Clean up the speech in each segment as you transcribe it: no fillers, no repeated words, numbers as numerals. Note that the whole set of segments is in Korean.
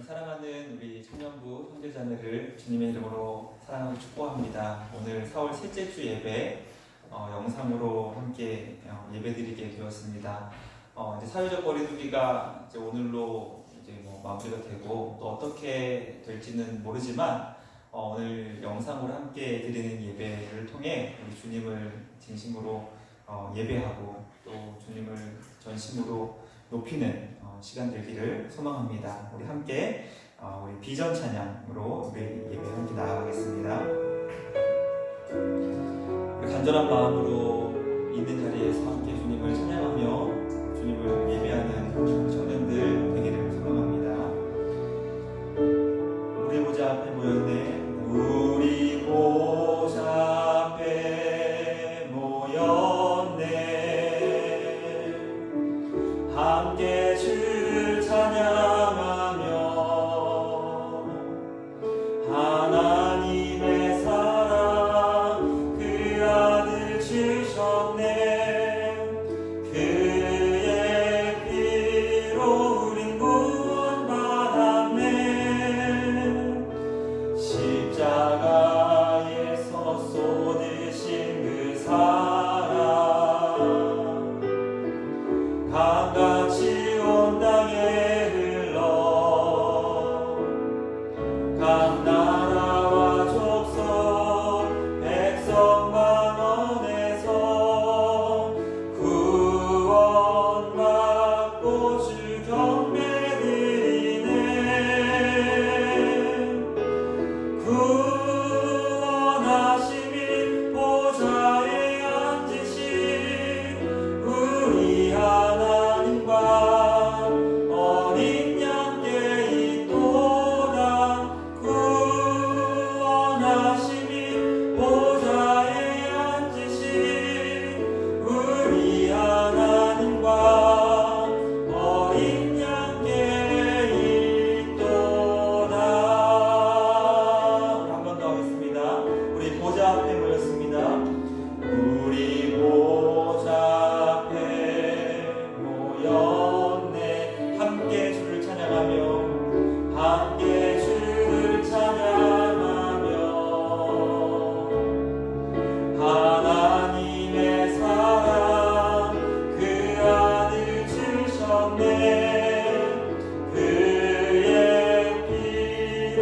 사랑하는 우리 청년부 형제자매를 주님의 이름으로 사랑하고 축복합니다. 오늘 4월 셋째 주 예배 영상으로 함께 예배드리게 되었습니다. 이제 사회적 거리두기가 이제 오늘로 이제 마무리가 되고 또 어떻게 될지는 모르지만 오늘 영상으로 함께 드리는 예배를 통해 우리 주님을 진심으로 예배하고 또 주님을 전심으로 높이는 시간 되기를 소망합니다. 우리 함께 우리 비전 찬양으로 우리 예배 함께 나아가겠습니다. 우리 간절한 마음으로 있는 자리에서 함께 주님을 찬양하며 주님을 예배하는 청년들 되기를 소망합니다. 우리 보좌 앞에 모였네. 우리 보좌 앞에 모였네. 함께 주를 찬양하며 하나님의 사랑 그 아들 주셨네. 그의 피로 우린 구원받았네. 십자가에서 쏟으신 그 사랑 강같이 온 땅에 흘러 각 나라와 족속 백성 만원에서 구원받고 주 경배드리네. 구원하심이 보좌에 앉으신 우리 하나님과 어린 양께 있도다. 구원하심이 보좌에 앉으신 우리 하나님과 어린 양께 있도다. 한 번 더 하겠습니다. 우리 보좌 앞에 모였습니다. 우리 보좌 앞에 모였네. 함께 주를 찬양하며 함께 주를 찬양하며 하나님의 사랑 그 아들 주셨네. 그의 피로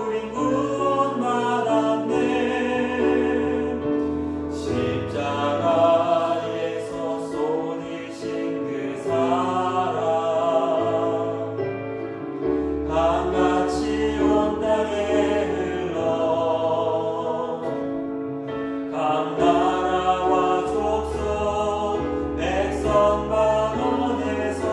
우린 구원받았네. 십자가에서 쏟으신 그 사랑 강같이 온 땅에 흘러 각 나라와 족속 백성 만원에서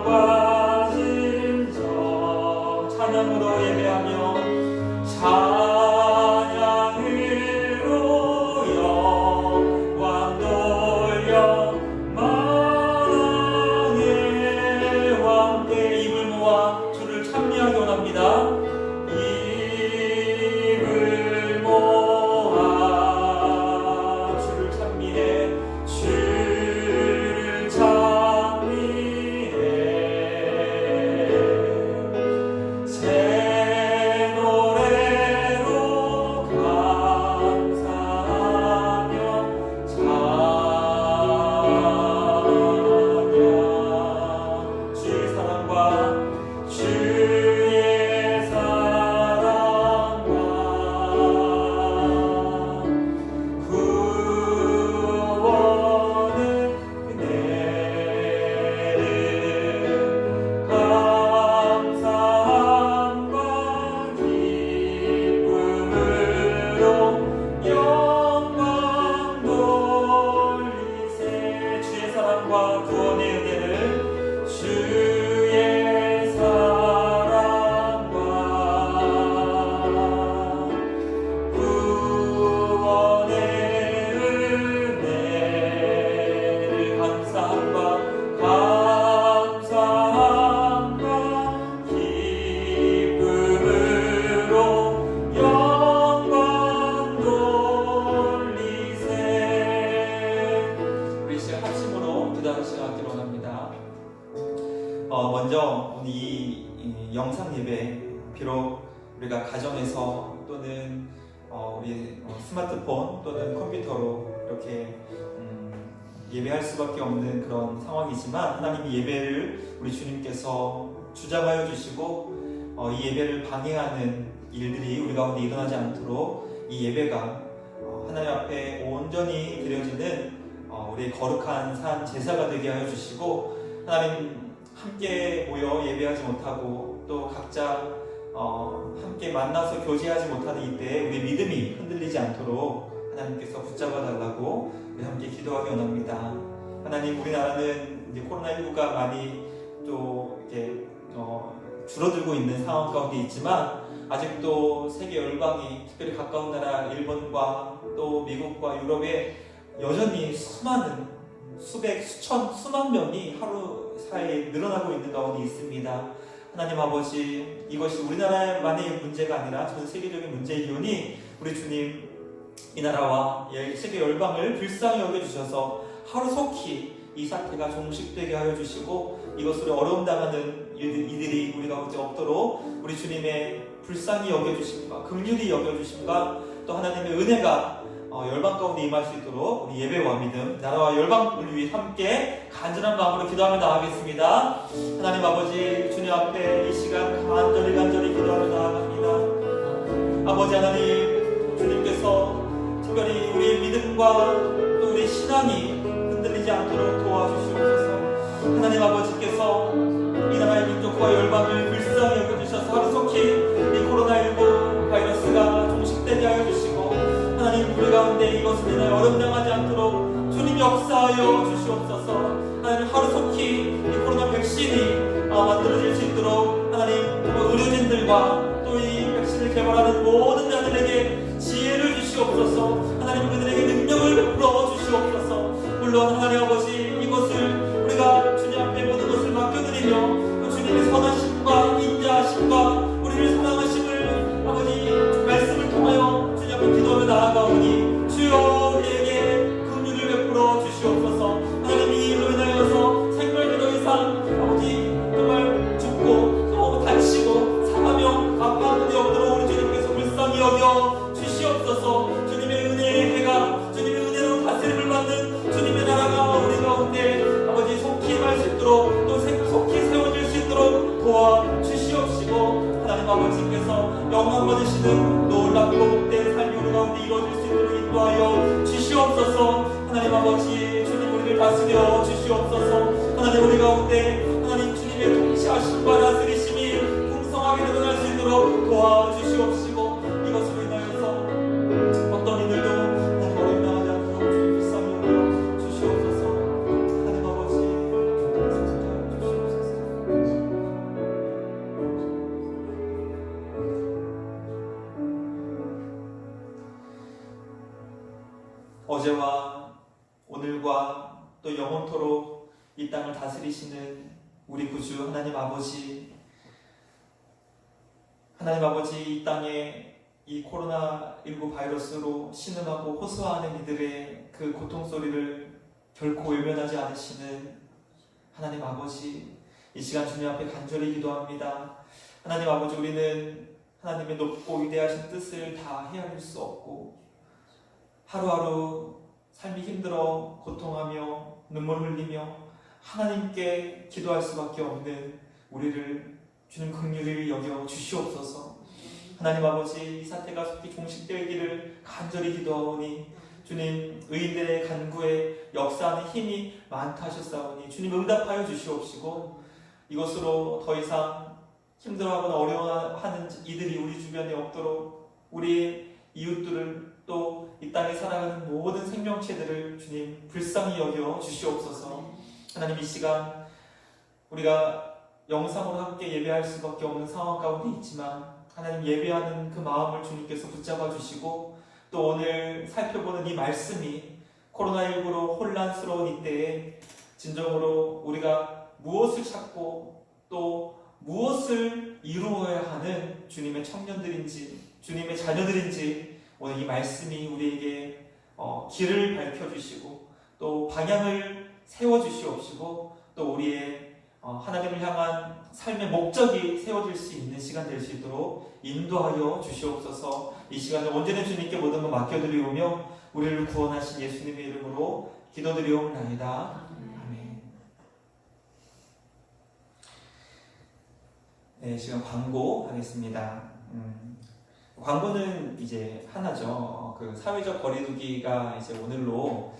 영광과 진정 찬양으로 예배하며 찬양으로 영광 돌려 만왕의 왕께 입을 모아 주를 찬미하기 원합니다. 입을 모아 주를 찬미해 주를 찬미해 새 노래로 감사하며 찬양 주의 사랑과 주의 사랑과 구원은 은혜를 감사함과 기쁨으로 영광 돌리세 주의 사랑과 구원의 은혜를 주의 사랑과 구원의 은혜를 감사함과 기쁨으로 영광 돌리세 우리 시간 합심으로 기도하는 시간 갖기로 원합니다. 먼저 이 영상 예배 비록 우리가 가정에서 또는 우리 스마트폰 또는 컴퓨터로 이렇게 예배할 수밖에 없는 그런 상황이지만 하나님이 예배를 우리 주님께서 주장하여 주시고 이 예배를 방해하는 일들이 우리 가운데 일어나지 않도록 이 예배가 하나님 앞에 온전히 드려지는 우리의 거룩한 산 제사가 되게 하여 주시고 하나님 함께 모여 예배하지 못하고 또 각자 함께 만나서 교제하지 못하는 이때에 우리 믿음이 흔들리지 않도록 하나님께서 붙잡아 달라고 우리 함께 기도하기 원합니다. 하나님 우리나라는 이제 코로나19가 많이 또 이렇게 줄어들고 있는 상황 가운데 있지만 아직도 세계 열방이 특별히 가까운 나라 일본과 또 미국과 유럽에 여전히 수많은 수백, 수천, 수만 명이 하루 사이에 늘어나고 있는 가운데 있습니다. 하나님 아버지 이것이 우리나라만의 문제가 아니라 전 세계적인 문제이오니 우리 주님 이 나라와 세계 열방을 불쌍히 여겨주셔서 하루속히 이 사태가 종식되게 하여 주시고 이것으로 어려움 당하는 이들이 우리 가운데 없도록 우리 주님의 불쌍히 여겨주심과 긍휼히 여겨주심과 또 하나님의 은혜가 열방 가운데 임할 수 있도록 우리 예배와 믿음, 나라와 열방을 위해 함께 간절한 마음으로 기도하며 나아가겠습니다. 하나님 아버지 주님 앞에 이 시간 간절히 기도하며 나아갑니다. 아버지 하나님 주님께서 특별히 우리의 믿음과 또 우리의 신앙이 흔들리지 않도록 도와주시옵소서. 하나님 아버지께서 이 나라의 민족과 열방을 불쌍히 여겨주셔서 하루속히 이 코로나19 바이러스가 종식되게 하여 주시고 하나님 우리 가운데 이것을 인하여 어려움 당하지 않도록 주님 역사하여 주시옵소서. 하나님 하루속히 이 코로나 백신이 만들어질 수 있도록 하나님 정말 의료진들과 또 이 백신을 개발하는 모든 자들에게 지혜를 주시옵소서. 하나님 그들에게 능력을 베풀어 주시옵소서. 물론 하나님 아버지 이것을 우리가 주님 앞에 모든 것을 맡겨드리며 또 주님의 선하심과 인자하심과 우리를 사랑하심을 아버지 말씀을 통하여 주님 앞에 기도하며 나아가오니 주여 우리에게 긍휼을 베풀어 주시옵소서. 하나님 이 일로 인하여서 생명이 더 이상 아버지 정말 죽고 또 다치고 상하며 아파하는 데 없도록 우리 주님께서 불쌍히 여겨 주시옵소서. 주님의 은혜의 해가 주님의 은혜로 다스림을 받는 주님의 나라가 우리 가운데 아버지 속히 임할 수 있도록 또 속히 세워질 수 있도록 도와주시옵시고 하나님 아버지께서 영광 받으시는 놀랍고 복된 삶이 우리 가운데 이루어질 수 있도록 인도하여 주시옵소서. 하나님 아버지 주님 우리를 다스려 주시옵소서. 하나님 우리 가운데 하나님 주님의 통치하심과 다스리심이 풍성하게 드러날 수 있도록 도와주시옵시고 이것으로 인하여서 어떤 이들도 하나님 어려움 당하지 않도록 주님 불쌍히 여겨 주시옵소서. 하나님 아버지 주시옵소서. 또 영원토록 이 땅을 다스리시는 우리 구주 하나님 아버지, 이 땅에 이 코로나19 바이러스로 신음하고 호소하는 이들의 그 고통 소리를 결코 외면하지 않으시는 하나님 아버지, 이 시간 주님 앞에 간절히 기도합니다. 하나님 아버지, 우리는 하나님의 높고 위대하신 뜻을 다 헤아릴 수 없고 하루하루 삶이 힘들어 고통하며 눈물 흘리며 하나님께 기도할 수밖에 없는 우리를 주님 긍휼히 여겨 주시옵소서. 하나님 아버지, 이 사태가 속히 종식되기를 간절히 기도하오니 주님, 의인들의 간구에 역사하는 힘이 많다 하셨사오니 주님 응답하여 주시옵시고 이것으로 더 이상 힘들어하거나 어려워하는 이들이 우리 주변에 없도록 우리의 이웃들을 또 이 땅에 살아가는 모든 생명체들을 주님 불쌍히 여겨 주시옵소서. 하나님, 이 시간 우리가 영상으로 함께 예배할 수밖에 없는 상황 가운데 있지만 하나님, 예배하는 그 마음을 주님께서 붙잡아 주시고 또 오늘 살펴보는 이 말씀이 코로나19로 혼란스러운 이때에 진정으로 우리가 무엇을 찾고 또 무엇을 이루어야 하는 주님의 청년들인지 주님의 자녀들인지 오늘 이 말씀이 우리에게 길을 밝혀주시고 또 방향을 세워주시옵시고 또 우리의 하나님을 향한 삶의 목적이 세워질 수 있는 시간 될 수 있도록 인도하여 주시옵소서. 이 시간을 온전히 주님께 모든 것 맡겨드리오며 우리를 구원하신 예수님의 이름으로 기도드리옵나이다. 아멘. 네, 지금 광고하겠습니다. 광고는 이제 하나죠. 그 사회적 거리두기가 이제 오늘로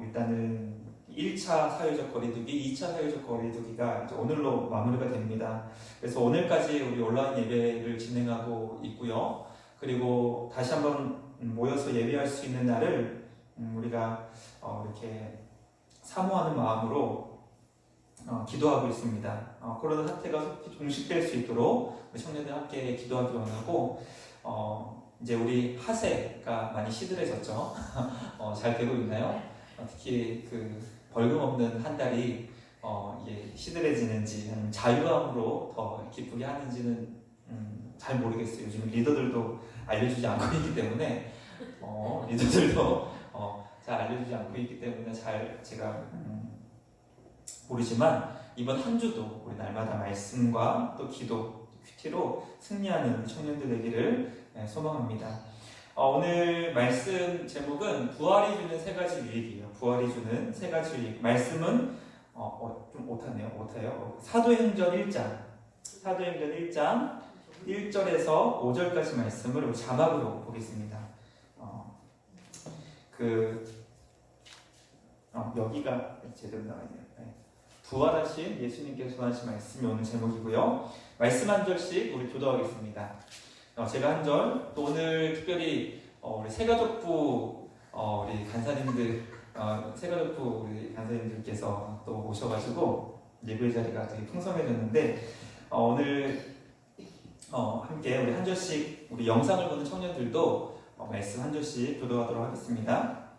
일단은 1차 사회적 거리두기, 2차 사회적 거리두기가 이제 오늘로 마무리가 됩니다. 그래서 오늘까지 우리 온라인 예배를 진행하고 있고요. 그리고 다시 한번 모여서 예배할 수 있는 날을 우리가 이렇게 사모하는 마음으로 기도하고 있습니다. 코로나 사태가 속히 종식될 수 있도록 우리 청년들 함께 기도하기 원하고 이제 우리 하세가 많이 시들해졌죠. 잘 되고 있나요? 특히 그 벌금 없는 한 달이 이게 시들해지는지 아니면 자유함으로 더 기쁘게 하는지는 잘 모르겠어요. 요즘 리더들도 알려주지 않고 있기 때문에 잘 알려주지 않고 있기 때문에 제가 모르지만 이번 한 주도 우리 날마다 말씀과 또 기도, 큐티로 승리하는 청년들 되기를 소망합니다. 오늘 말씀 제목은 부활이 주는 세 가지 유익이에요. 부활이 주는 세 가지 유익. 말씀은 좀 오타요. 사도행전 1장 1절에서 5절까지 말씀을 우리 자막으로 보겠습니다. 여기가 제대로 나와있네요. 부활하신 예수님께서 전하신 말씀이 오늘 제목이고요. 말씀 한 절씩 우리 교도하겠습니다. 제가 한 절, 또 오늘 특별히 우리 새가족부 우리 간사님들, 새가족부 우리 간사님들께서 또 오셔가지고 예배 자리가 되게 풍성해졌는데 오늘 함께 우리 한 절씩 우리 영상을 보는 청년들도 말씀 한 절씩 교도하도록 하겠습니다.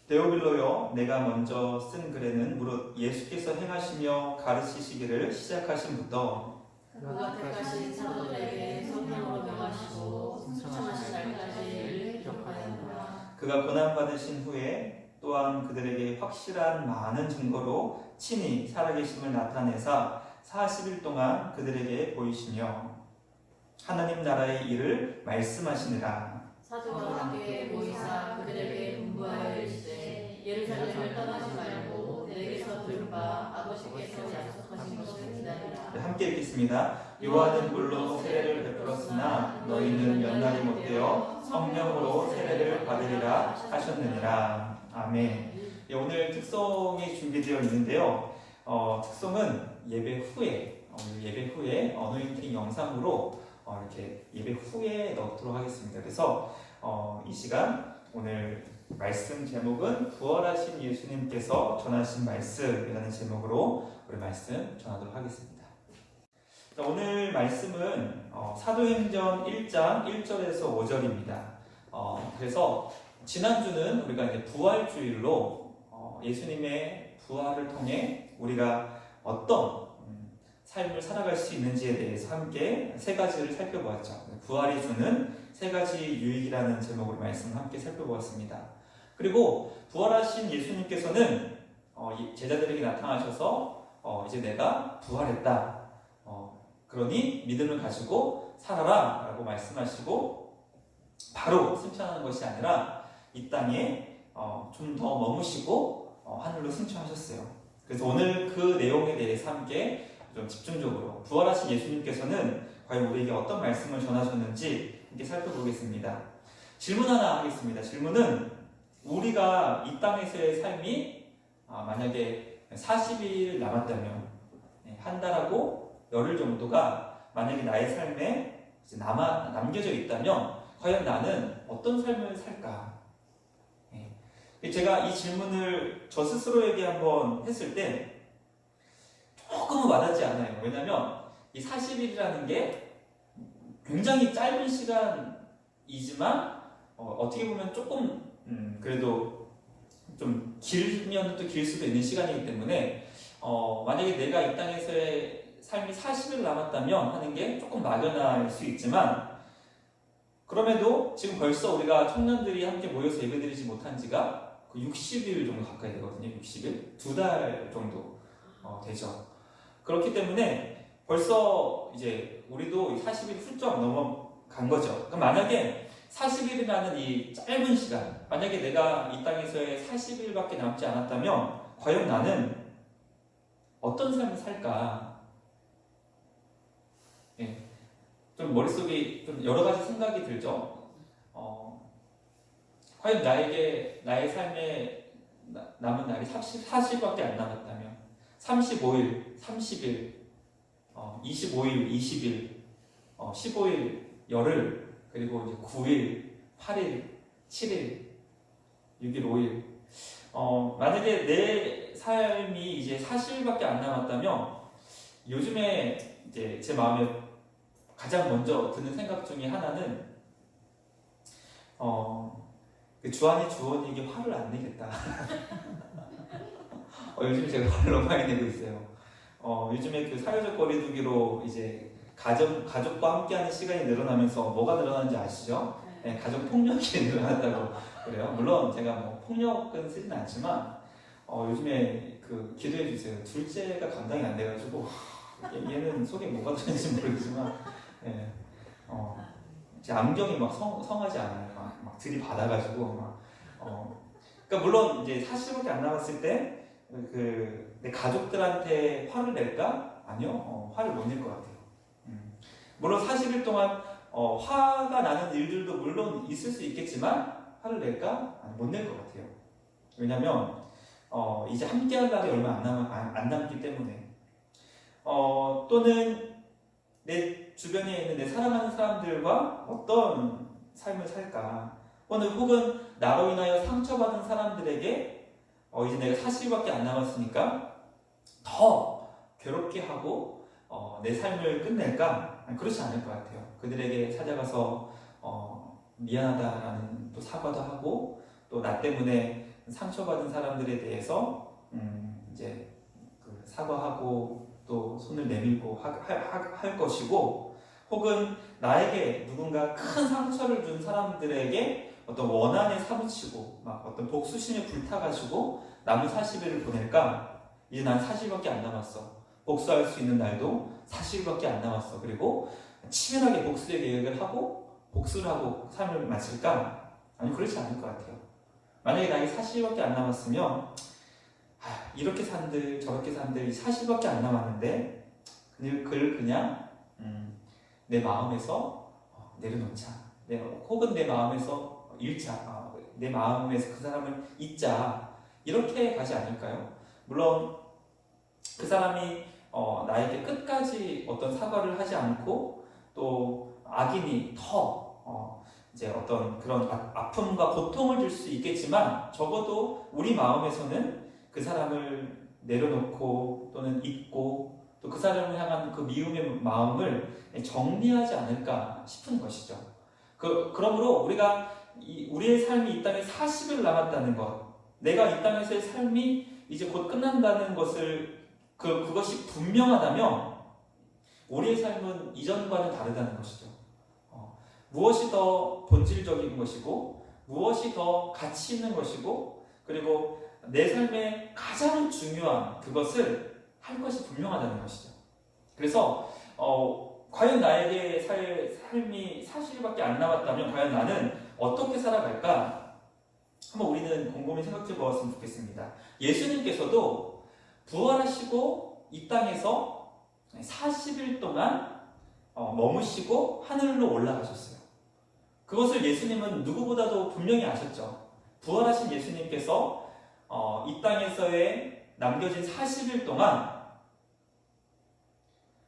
데오빌로여, 내가 먼저 쓴 글에는 무릇 예수께서 행하시며 가르치시기를 시작하신부터 그가 택하신 사도들에게 성령으로 명하시고 승천하신 날까지 기록하였노라. 그가 고난받으신 후에 또한 그들에게 확실한 많은 증거로 친히 살아계심을 나타내사 40일 동안 그들에게 보이시며 하나님 나라의 일을 말씀하시니라. 사도와 함께 모이사 그들에게 분부하여 이르시되 예루살렘을 떠나지 말고 내게서 들은 바 아버지께서 약속하신 것을 기다리라. 함께 읽겠습니다. 요한은 물로 세례를 베풀었으나 너희는 연날이 못되어 성령으로 세례를 받으리라 하셨느니라. 아멘. 오늘 특송이 준비되어 있는데요. 특송은 예배 후에 어노인팅 영상으로 이렇게 예배 후에 넣도록 하겠습니다. 그래서 이 시간 오늘 말씀 제목은 부활하신 예수님께서 전하신 말씀이라는 제목으로 우리 말씀 전하도록 하겠습니다. 오늘 말씀은 사도행전 1장 1절에서 5절입니다. 그래서 지난주는 우리가 이제 부활주일로 예수님의 부활을 통해 우리가 어떤 삶을 살아갈 수 있는지에 대해서 함께 세 가지를 살펴보았죠. 부활이 주는 세 가지 유익이라는 제목으로 말씀을 함께 살펴보았습니다. 그리고 부활하신 예수님께서는 제자들에게 나타나셔서 이제 내가 부활했다. 그러니 믿음을 가지고 살아라 라고 말씀하시고 바로 승천하는 것이 아니라 이 땅에 좀 더 머무시고 하늘로 승천하셨어요. 그래서 오늘 그 내용에 대해서 함께 좀 집중적으로 부활하신 예수님께서는 과연 우리에게 어떤 말씀을 전하셨는지 함께 살펴보겠습니다. 질문 하나 하겠습니다. 질문은 우리가 이 땅에서의 삶이 만약에 40일 남았다면 한 달하고 열흘 정도가 만약에 나의 삶에 이제 남겨져 있다면 과연 나는 어떤 삶을 살까? 제가 이 질문을 저 스스로에게 한번 했을 때 조금은 와닿지 않아요. 왜냐하면 이 40일이라는 게 굉장히 짧은 시간이지만 어떻게 보면 조금 그래도 좀 길면 또 길 수도 있는 시간이기 때문에 만약에 내가 이 땅에서의 삶이 40일 남았다면 하는 게 조금 막연할 수 있지만 그럼에도 지금 벌써 우리가 청년들이 함께 모여서 예배드리지 못한 지가 60일 정도 가까이 되거든요. 60일? 2달 정도 되죠. 그렇기 때문에 벌써 이제 우리도 40일 훌쩍 넘어간 거죠. 그럼 만약에 40일이라는 이 짧은 시간, 만약에 내가 이 땅에서의 40일밖에 남지 않았다면 과연 나는 어떤 삶을 살까? 좀 머릿속에 좀 여러 가지 생각이 들죠. 과연 나의 삶에 남은 날이 40일밖에 안 남았다면 35일, 30일, 25일, 20일, 15일, 열흘, 그리고 이제 9일, 8일, 7일, 6일, 5일. 만약에 내 삶이 이제 40일밖에 안 남았다면 요즘에 이제 제 마음에 가장 먼저 드는 생각 중에 하나는 주한이 주원이에게 화를 안 내겠다. 요즘 제가 화를 너무 많이 내고 있어요. 요즘에 그 사회적 거리두기로 이제 가족과 함께하는 시간이 늘어나면서 뭐가 늘어나는지 아시죠? 네, 가족 폭력이 늘어났다고 그래요. 물론 제가 뭐 폭력은 쓰진 않지만 요즘에 그 기도해 주세요. 둘째가 감당이 안 돼가지고 얘는 속에 뭐가 들어있는지 모르겠지만 제 안경이 막 성하지 않아요. 막 들이받아가지고 그러니까 물론 이제 40일밖에 안 남았을 때 내 가족들한테 화를 낼까? 아니요. 화를 못 낼 것 같아요. 물론 40일 동안 화가 나는 일들도 물론 있을 수 있겠지만 화를 낼까? 못 낼 것 같아요. 왜냐면 이제 함께할 날이 얼마 안 남기 때문에 또는 내 주변에 있는 내 사랑하는 사람들과 어떤 삶을 살까? 혹은 나로 인하여 상처받은 사람들에게 이제 내가 40일밖에 안 남았으니까 더 괴롭게 하고 내 삶을 끝낼까? 그렇지 않을 것 같아요. 그들에게 찾아가서 미안하다라는 또 사과도 하고 또 나 때문에 상처받은 사람들에 대해서 이제 사과하고 또 손을 내밀고 할 것이고 혹은 나에게 누군가 큰 상처를 준 사람들에게 어떤 원한에 사무치고 막 어떤 복수심에 불타가지고 남은 40일을 보낼까? 이제 난 40일밖에 안 남았어. 복수할 수 있는 날도 40일밖에 안 남았어. 그리고 치밀하게 복수의 계획을 하고 복수를 하고 삶을 마칠까? 아니 그렇지 않을 것 같아요. 만약에 나에게 40일밖에 안 남았으면 이렇게 산들 저렇게 산들 40일밖에 안 남았는데 그걸 그냥 내 마음에서 내려놓자. 혹은 내 마음에서 잃자. 내 마음에서 그 사람을 잊자. 이렇게 가지 않을까요? 물론 그 사람이 나에게 끝까지 어떤 사과를 하지 않고 또 악인이 더 이제 어떤 그런 아픔과 고통을 줄 수 있겠지만 적어도 우리 마음에서는 그 사람을 내려놓고 또는 잊고 또 그 사람을 향한 그 미움의 마음을 정리하지 않을까 싶은 것이죠. 그러므로 우리가 우리의 삶이 이 땅에 40일 남았다는 것, 내가 이 땅에서의 삶이 이제 곧 끝난다는 것을 그것이 분명하다면 우리의 삶은 이전과는 다르다는 것이죠. 무엇이 더 본질적인 것이고 무엇이 더 가치 있는 것이고 그리고 내 삶의 가장 중요한 그것을 할 것이 분명하다는 것이죠. 그래서 과연 나에게 삶이 사실밖에 안 남았다면 과연 나는 어떻게 살아갈까? 한번 우리는 곰곰이 생각해 보았으면 좋겠습니다. 예수님께서도 부활하시고 이 땅에서 40일 동안 머무시고 하늘로 올라가셨어요. 그것을 예수님은 누구보다도 분명히 아셨죠. 부활하신 예수님께서 이 땅에서의 남겨진 40일 동안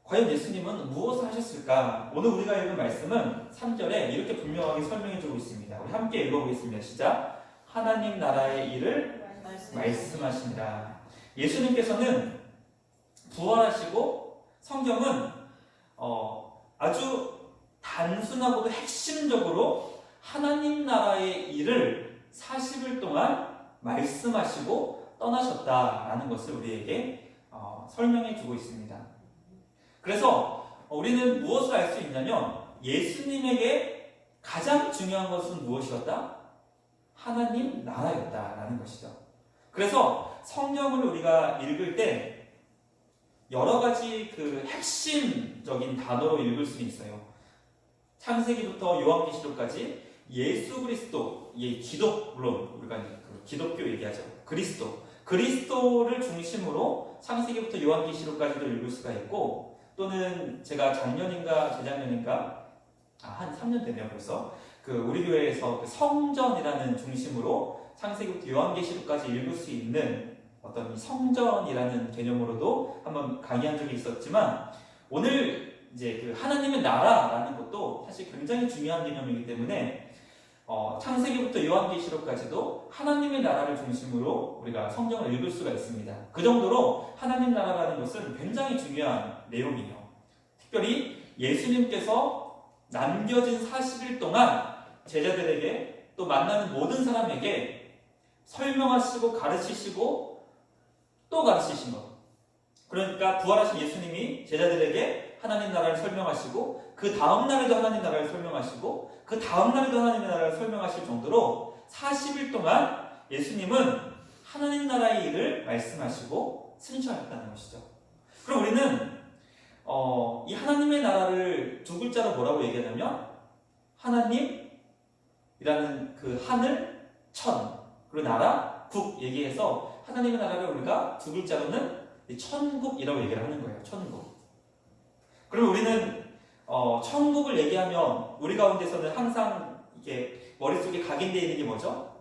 과연 예수님은 무엇을 하셨을까? 오늘 우리가 읽은 말씀은 3절에 이렇게 분명하게 설명해 주고 있습니다. 우리 함께 읽어보겠습니다. 시작. 하나님 나라의 일을 말씀하시니라. 예수님께서는 부활하시고 성경은 아주 단순하고도 핵심적으로 하나님 나라의 일을 40일 동안 말씀하시고 떠나셨다라는 것을 우리에게 설명해 주고 있습니다. 그래서 우리는 무엇을 알 수 있냐면 예수님에게 가장 중요한 것은 무엇이었다? 하나님 나라였다라는 것이죠. 그래서 성경을 우리가 읽을 때 여러 가지 그 핵심적인 단어로 읽을 수 있어요. 창세기부터 요한계시록까지 예수 그리스도, 기독론, 우리가 기독교 얘기하죠. 그리스도를 중심으로 창세기부터 요한계시록까지도 읽을 수가 있고 또는 제가 작년인가 재작년인가 한 3년 됐네요 벌써 우리 교회에서 성전이라는 중심으로 창세기부터 요한계시록까지 읽을 수 있는 어떤 성전이라는 개념으로도 한번 강의한 적이 있었지만 오늘 이제 하나님의 나라라는 것도 사실 굉장히 중요한 개념이기 때문에 창세기부터 요한계시록까지도 하나님의 나라를 중심으로 우리가 성경을 읽을 수가 있습니다. 그 정도로 하나님 나라라는 것은 굉장히 중요한 내용이에요. 특별히 예수님께서 남겨진 40일 동안 제자들에게 또 만나는 모든 사람에게 설명하시고 가르치시고 또 가르치신 것. 그러니까 부활하신 예수님이 제자들에게 하나님 나라를 설명하시고 그 다음 날에도 하나님 나라를 설명하시고 그 다음 날에도 하나님의 나라를 설명하실 정도로 40일 동안 예수님은 하나님 나라의 일을 말씀하시고 승천하셨다는 것이죠. 그럼 우리는 이 하나님의 나라를 두 글자로 뭐라고 얘기하냐면 하나님이라는 그 하늘, 천, 그리고 나라, 국 얘기해서 하나님의 나라를 우리가 두 글자로는 천국이라고 얘기를 하는 거예요. 천국. 그럼 우리는 천국을 얘기하면 우리 가운데서는 항상 이게 머릿속에 각인되어 있는 게 뭐죠?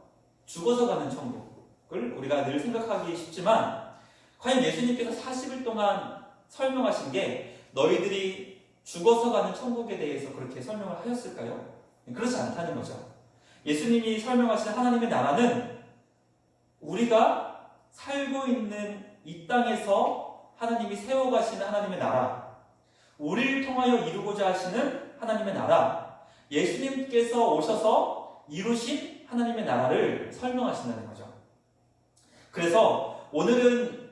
죽어서 가는 천국을 우리가 늘 생각하기 쉽지만 과연 예수님께서 40일 동안 설명하신 게 너희들이 죽어서 가는 천국에 대해서 그렇게 설명을 하셨을까요? 그렇지 않다는 거죠. 예수님이 설명하신 하나님의 나라는 우리가 살고 있는 이 땅에서 하나님이 세워가시는 하나님의 나라, 우리를 통하여 이루고자 하시는 하나님의 나라, 예수님께서 오셔서 이루신 하나님의 나라를 설명하신다는 거죠. 그래서 오늘은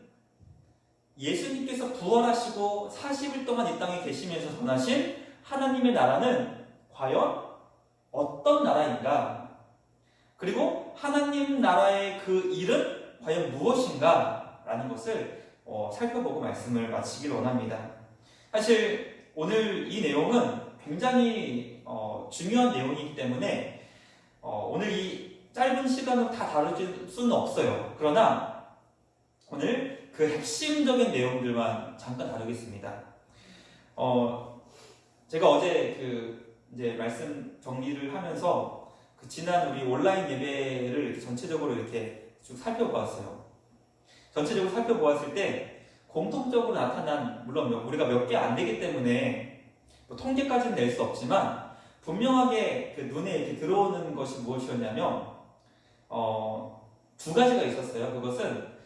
예수님께서 부활하시고 40일 동안 이 땅에 계시면서 전하신 하나님의 나라는 과연 어떤 나라인가? 그리고 하나님 나라의 그 일은 과연 무엇인가? 라는 것을 살펴보고 말씀을 마치길 원합니다. 사실 오늘 이 내용은 굉장히 중요한 내용이기 때문에 오늘 이 짧은 시간으로 다 다룰 수는 없어요. 그러나 오늘 그 핵심적인 내용들만 잠깐 다루겠습니다. 제가 어제 이제 말씀 정리를 하면서 지난 우리 온라인 예배를 전체적으로 이렇게 쭉 살펴보았어요. 전체적으로 살펴보았을 때 공통적으로 나타난, 물론 우리가 몇 개 안 되기 때문에 뭐 통계까지는 낼 수 없지만 분명하게 그 눈에 이렇게 들어오는 것이 무엇이었냐면 두 가지가 있었어요. 그것은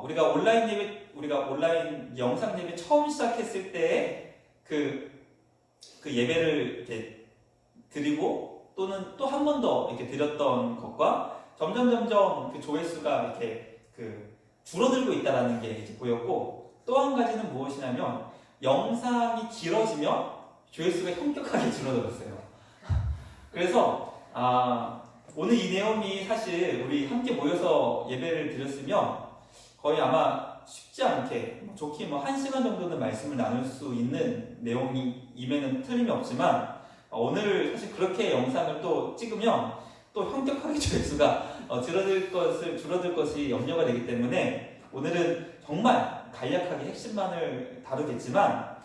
우리가 온라인 영상 예배 처음 시작했을 때 그 예배를 이렇게 드리고 또는 또 한 번 더 이렇게 드렸던 것과 점점 그 조회수가 이렇게 줄어들고 있다는 게 이제 보였고, 또 한 가지는 무엇이냐면 영상이 길어지면 조회수가 현격하게 줄어들었어요. 그래서 오늘 이 내용이 사실 우리 함께 모여서 예배를 드렸으면 거의 아마 쉽지 않게 좋게 1시간 정도는 말씀을 나눌 수 있는 내용임에는 틀림이 없지만, 오늘 사실 그렇게 영상을 또 찍으면 또 현격하게 조회수가 줄어들 것이 염려가 되기 때문에 오늘은 정말 간략하게 핵심만을 다루겠지만,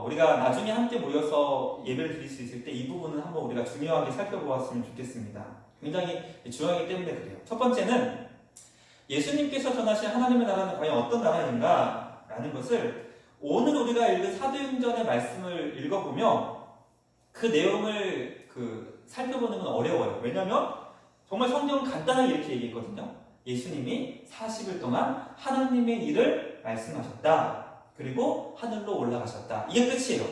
우리가 나중에 함께 모여서 예배를 드릴 수 있을 때 이 부분은 한번 우리가 중요하게 살펴보았으면 좋겠습니다. 굉장히 중요하기 때문에 그래요. 첫 번째는 예수님께서 전하신 하나님의 나라는 과연 어떤 나라인가 라는 것을 오늘 우리가 읽은 사도행전의 말씀을 읽어보면 그 내용을 살펴보는 건 어려워요. 왜냐하면 정말 성경은 간단하게 이렇게 얘기했거든요. 예수님이 40일 동안 하나님의 일을 말씀하셨다. 그리고 하늘로 올라가셨다. 이게 끝이에요.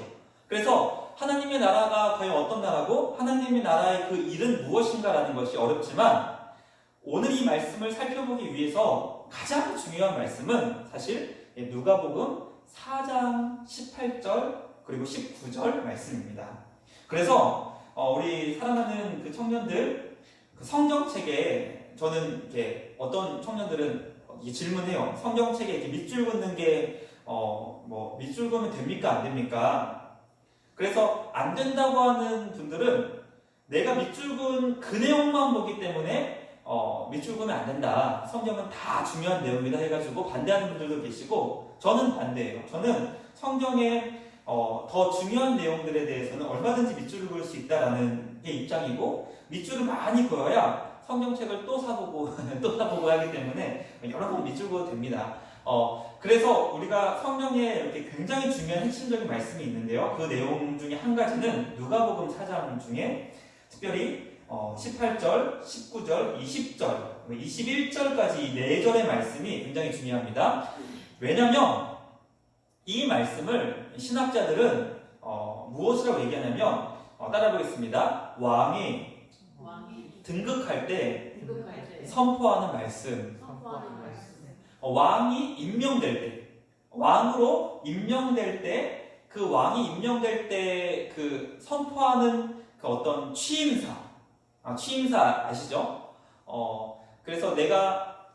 그래서 하나님의 나라가 과연 어떤 나라고 하나님의 나라의 그 일은 무엇인가라는 것이 어렵지만, 오늘 이 말씀을 살펴보기 위해서 가장 중요한 말씀은 사실 누가복음 4장 18절 그리고 19절 말씀입니다. 그래서 우리 사랑하는 그 청년들, 그 성경책에 저는 이렇게 어떤 청년들은 질문해요. 성경책에 이렇게 밑줄 긋는 게 밑줄 긋으면 됩니까? 안 됩니까? 그래서 안 된다고 하는 분들은 내가 밑줄 긋은 그 내용만 보기 때문에 밑줄 긋으면 안 된다. 성경은 다 중요한 내용이다 해가지고 반대하는 분들도 계시고, 저는 반대예요. 저는 성경의 더 중요한 내용들에 대해서는 얼마든지 밑줄을 그을 수 있다라는 게 입장이고, 밑줄을 많이 그어야 성경책을 또 사보고 또 사보고 하기 때문에 여러 번 밑줄 그어도 됩니다. 그래서 우리가 성경에 이렇게 굉장히 중요한 핵심적인 말씀이 있는데요. 그 내용 중에 한 가지는 누가복음 4장 중에 특별히 18절, 19절, 20절, 21절까지 이 4절의 말씀이 굉장히 중요합니다. 왜냐하면 이 말씀을 신학자들은 무엇이라고 얘기하냐면, 따라보겠습니다. 왕이 등극할 때 선포하는 말씀, 왕이 임명될 때, 왕으로 임명될 때, 그 왕이 임명될 때 그 선포하는 그 어떤 취임사, 취임사 아시죠? 그래서 내가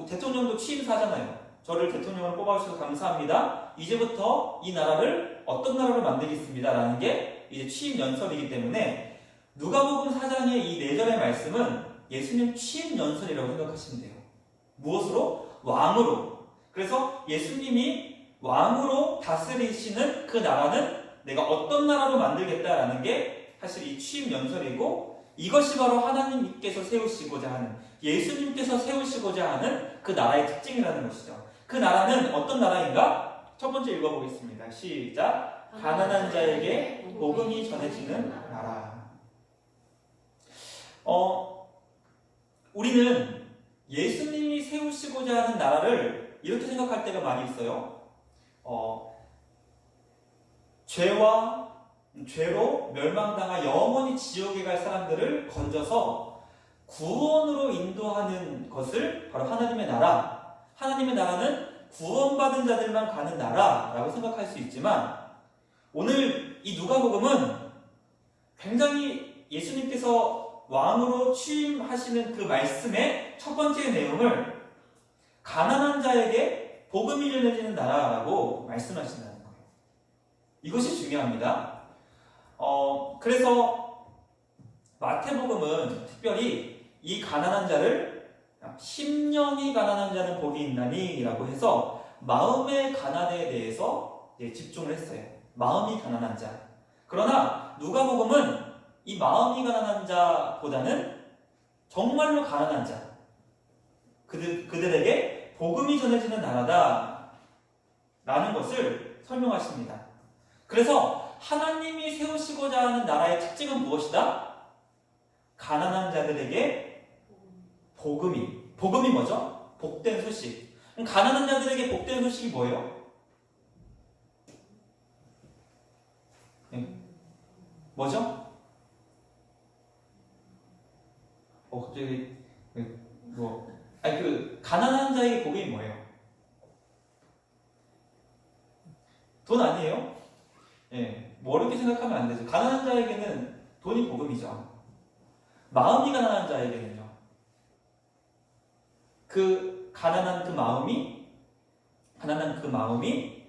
대통령도 취임사잖아요. 저를 대통령으로 뽑아주셔서 감사합니다. 이제부터 이 나라를 어떤 나라로 만들겠습니다. 라는 게 이제 취임 연설이기 때문에 누가복음 4장의 이 4절의 말씀은 예수님 취임 연설이라고 생각하시면 돼요. 무엇으로? 왕으로. 그래서 예수님이 왕으로 다스리시는 그 나라는 내가 어떤 나라로 만들겠다라는 게 사실 이 취임 연설이고, 이것이 바로 하나님께서 세우시고자 하는, 예수님께서 세우시고자 하는 그 나라의 특징이라는 것이죠. 그 나라는 어떤 나라인가? 첫 번째 읽어보겠습니다. 시작. 가난한 자에게 복음이 전해지는 나라. 우리는 예수님이 세우시고자 하는 나라를 이렇게 생각할 때가 많이 있어요. 죄로 멸망당하 영원히 지옥에 갈 사람들을 건져서 구원으로 인도하는 것을 바로 하나님의 나라, 하나님의 나라는 구원받은 자들만 가는 나라라고 생각할 수 있지만, 오늘 이 누가복음은 굉장히 예수님께서 왕으로 취임하시는 그 말씀의 첫 번째 내용을 가난한 자에게 복음이 전해지는 나라라고 말씀하신다는 거예요. 이것이 중요합니다. 그래서 마태복음은 특별히 이 가난한 자를 10년이 가난한 자는 복이 있나니 라고 해서 마음의 가난에 대해서 집중을 했어요. 마음이 가난한 자. 그러나 누가복음은 이 마음이 가난한 자보다는 정말로 가난한 자, 그들에게 복음이 전해지는 나라다 라는 것을 설명하십니다. 그래서 하나님이 세우시고자 하는 나라의 특징은 무엇이다? 가난한 자들에게 복음이 뭐죠? 복된 소식. 그럼 가난한 자들에게 복된 소식이 뭐예요? 뭐죠? 갑자기 아니 그 가난한 자에게 복음이 뭐예요? 돈 아니에요? 예, 뭐 어렵게 생각하면 안 되죠. 가난한 자에게는 돈이 복음이죠. 마음이 가난한 자에게는요. 가난한 그 마음이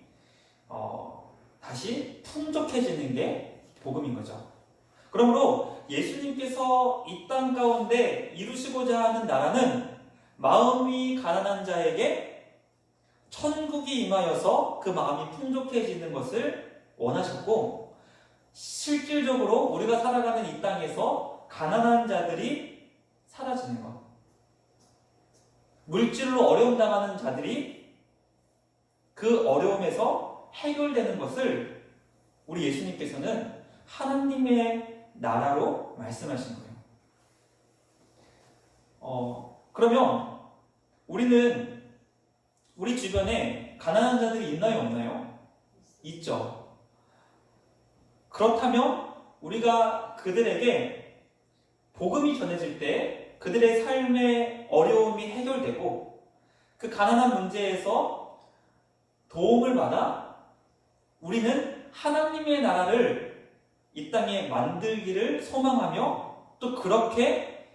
다시 풍족해지는 게 복음인 거죠. 그러므로 예수님께서 이 땅 가운데 이루시고자 하는 나라는 마음이 가난한 자에게 천국이 임하여서 그 마음이 풍족해지는 것을 원하셨고, 실질적으로 우리가 살아가는 이 땅에서 가난한 자들이 사라지는 것, 물질로 어려움 당하는 자들이 그 어려움에서 해결되는 것을 우리 예수님께서는 하나님의 나라로 말씀하신 거예요. 그러면 우리는 우리 주변에 가난한 자들이 있나요, 없나요? 있죠. 그렇다면 우리가 그들에게 복음이 전해질 때 그들의 삶의 어려움이 해결되고 그 가난한 문제에서 도움을 받아 우리는 하나님의 나라를 이 땅에 만들기를 소망하며 또 그렇게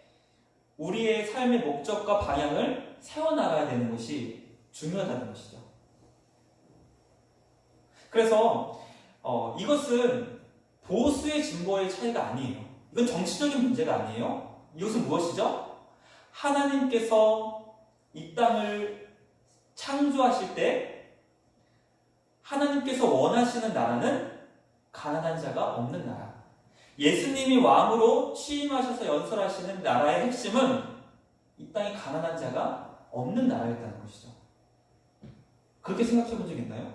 우리의 삶의 목적과 방향을 세워나가야 되는 것이 중요하다는 것이죠. 그래서 이것은 보수의 진보의 차이가 아니에요. 이건 정치적인 문제가 아니에요. 이것은 무엇이죠? 하나님께서 이 땅을 창조하실 때 하나님께서 원하시는 나라는 가난한 자가 없는 나라. 예수님이 왕으로 취임하셔서 연설하시는 나라의 핵심은 이 땅에 가난한 자가 없는 나라였다는 것이죠. 그렇게 생각해 본 적 있나요?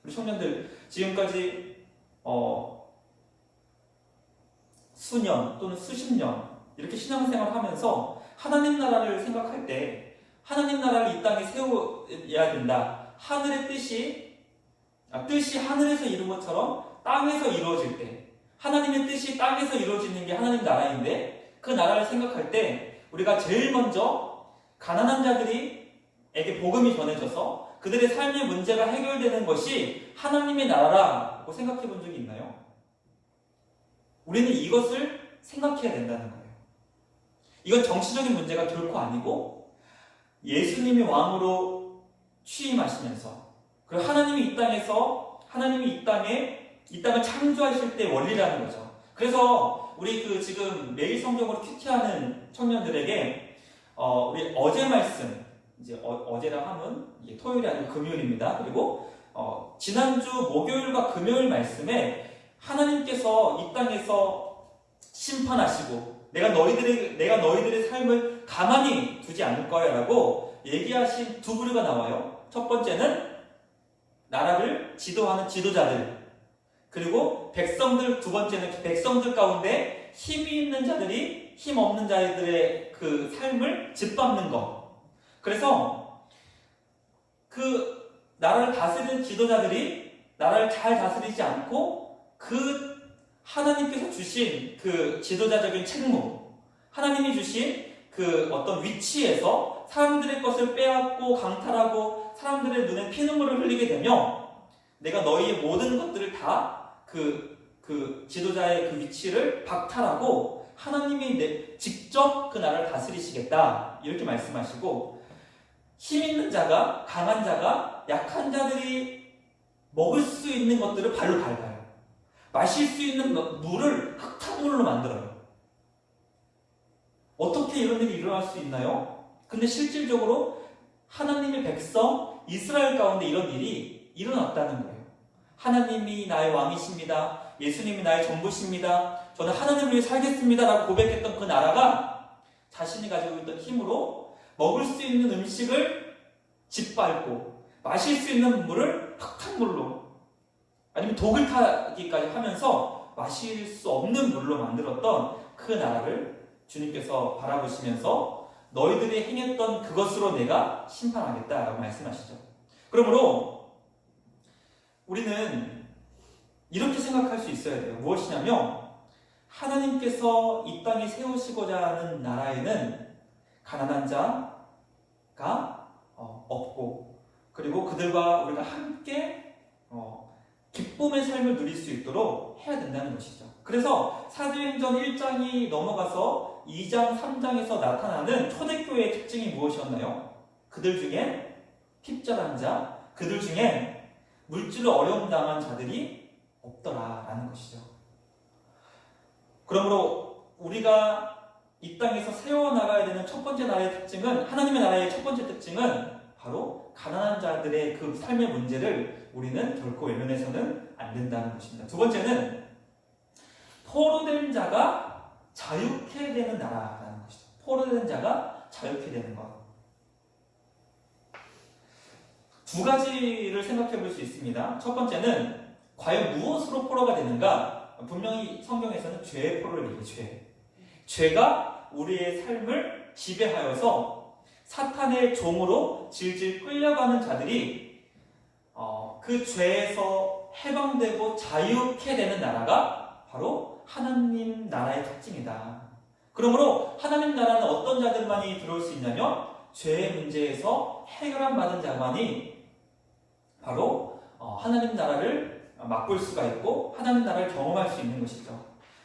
우리 청년들 지금까지 수년 또는 수십 년 이렇게 신앙생활을 하면서 하나님 나라를 생각할 때 하나님 나라를 이 땅에 세워야 된다. 하늘의 뜻이 하늘에서 이룬 것처럼 땅에서 이루어질 때 하나님의 뜻이 땅에서 이루어지는 게 하나님 나라인데 그 나라를 생각할 때 우리가 제일 먼저 가난한 자들에게 복음이 전해져서 그들의 삶의 문제가 해결되는 것이 하나님의 나라라고 생각해 본 적이 있나요? 우리는 이것을 생각해야 된다는 거예요. 이건 정치적인 문제가 결코 아니고 예수님이 왕으로 취임하시면서 그리고 하나님이 이 땅을 창조하실 때 원리라는 거죠. 그래서 우리 지금 매일 성경으로 큐티하는 청년들에게 우리 어제 말씀 이제 어제라 하면 이게 토요일이 아니고 금요일입니다. 그리고 지난주 목요일과 금요일 말씀에 하나님께서 이 땅에서 심판하시고 내가 너희들의 삶을 가만히 두지 않을 거야라고 얘기하신 두 부류가 나와요. 첫 번째는 나라를 지도하는 지도자들, 그리고 백성들, 두 번째는 백성들 가운데 힘이 있는 자들이 힘 없는 자들의 그 삶을 짓밟는 것. 그래서 그 나라를 다스리는 지도자들이 나라를 잘 다스리지 않고 그 하나님께서 주신 그 지도자적인 책무, 하나님이 주신 그 어떤 위치에서 사람들의 것을 빼앗고 강탈하고 사람들의 눈에 피눈물을 흘리게 되면 내가 너희의 모든 것들을 다 그 지도자의 그 위치를 박탈하고 하나님이 직접 그 나라를 다스리시겠다 이렇게 말씀하시고 힘 있는 자가 강한 자가 약한 자들이 먹을 수 있는 것들을 발로 밟아요. 마실 수 있는 물을 흙탕물로 만들어요. 어떻게 이런 일이 일어날 수 있나요? 근데 실질적으로 하나님의 백성 이스라엘 가운데 이런 일이 일어났다는 거예요. 하나님이 나의 왕이십니다. 예수님이 나의 전부십니다. 저는 하나님을 위해 살겠습니다 라고 고백했던 그 나라가 자신이 가지고 있던 힘으로 먹을 수 있는 음식을 짓밟고 마실 수 있는 물을 흙탕물로 아니면 독을 타기까지 하면서 마실 수 없는 물로 만들었던 그 나라를 주님께서 바라보시면서 너희들이 행했던 그것으로 내가 심판하겠다라고 말씀하시죠. 그러므로 우리는 이렇게 생각할 수 있어야 돼요. 무엇이냐면 하나님께서 이 땅에 세우시고자 하는 나라에는 가난한 자가 없고, 그리고 그들과 우리가 함께 기쁨의 삶을 누릴 수 있도록 해야 된다는 것이죠. 그래서 사도행전 1장이 넘어가서 2장, 3장에서 나타나는 초대교회의 특징이 무엇이었나요? 그들 중에 핍절한 자, 그들 중에 물질로 어려움 당한 자들이 없더라라는 것이죠. 그러므로 우리가 이 땅에서 세워나가야 되는 첫 번째 나라의 특징은, 하나님의 나라의 첫 번째 특징은 바로 가난한 자들의 그 삶의 문제를 우리는 결코 외면해서는 안 된다는 것입니다. 두 번째는 포로된 자가 자유케 되는 나라라는 것이죠. 포로된 자가 자유케 되는 것. 두 가지를 생각해 볼 수 있습니다. 첫 번째는 과연 무엇으로 포로가 되는가? 분명히 성경에서는 죄의 포로를 얘기해요. 죄가 우리의 삶을 지배하여서 사탄의 종으로 질질 끌려가는 자들이 그 죄에서 해방되고 자유케 되는 나라가 바로 하나님 나라의 특징이다. 그러므로 하나님 나라는 어떤 자들만이 들어올 수 있냐면 죄의 문제에서 해결함 받은 자만이 바로 하나님 나라를 맛볼 수가 있고 하나님 나라를 경험할 수 있는 것이죠.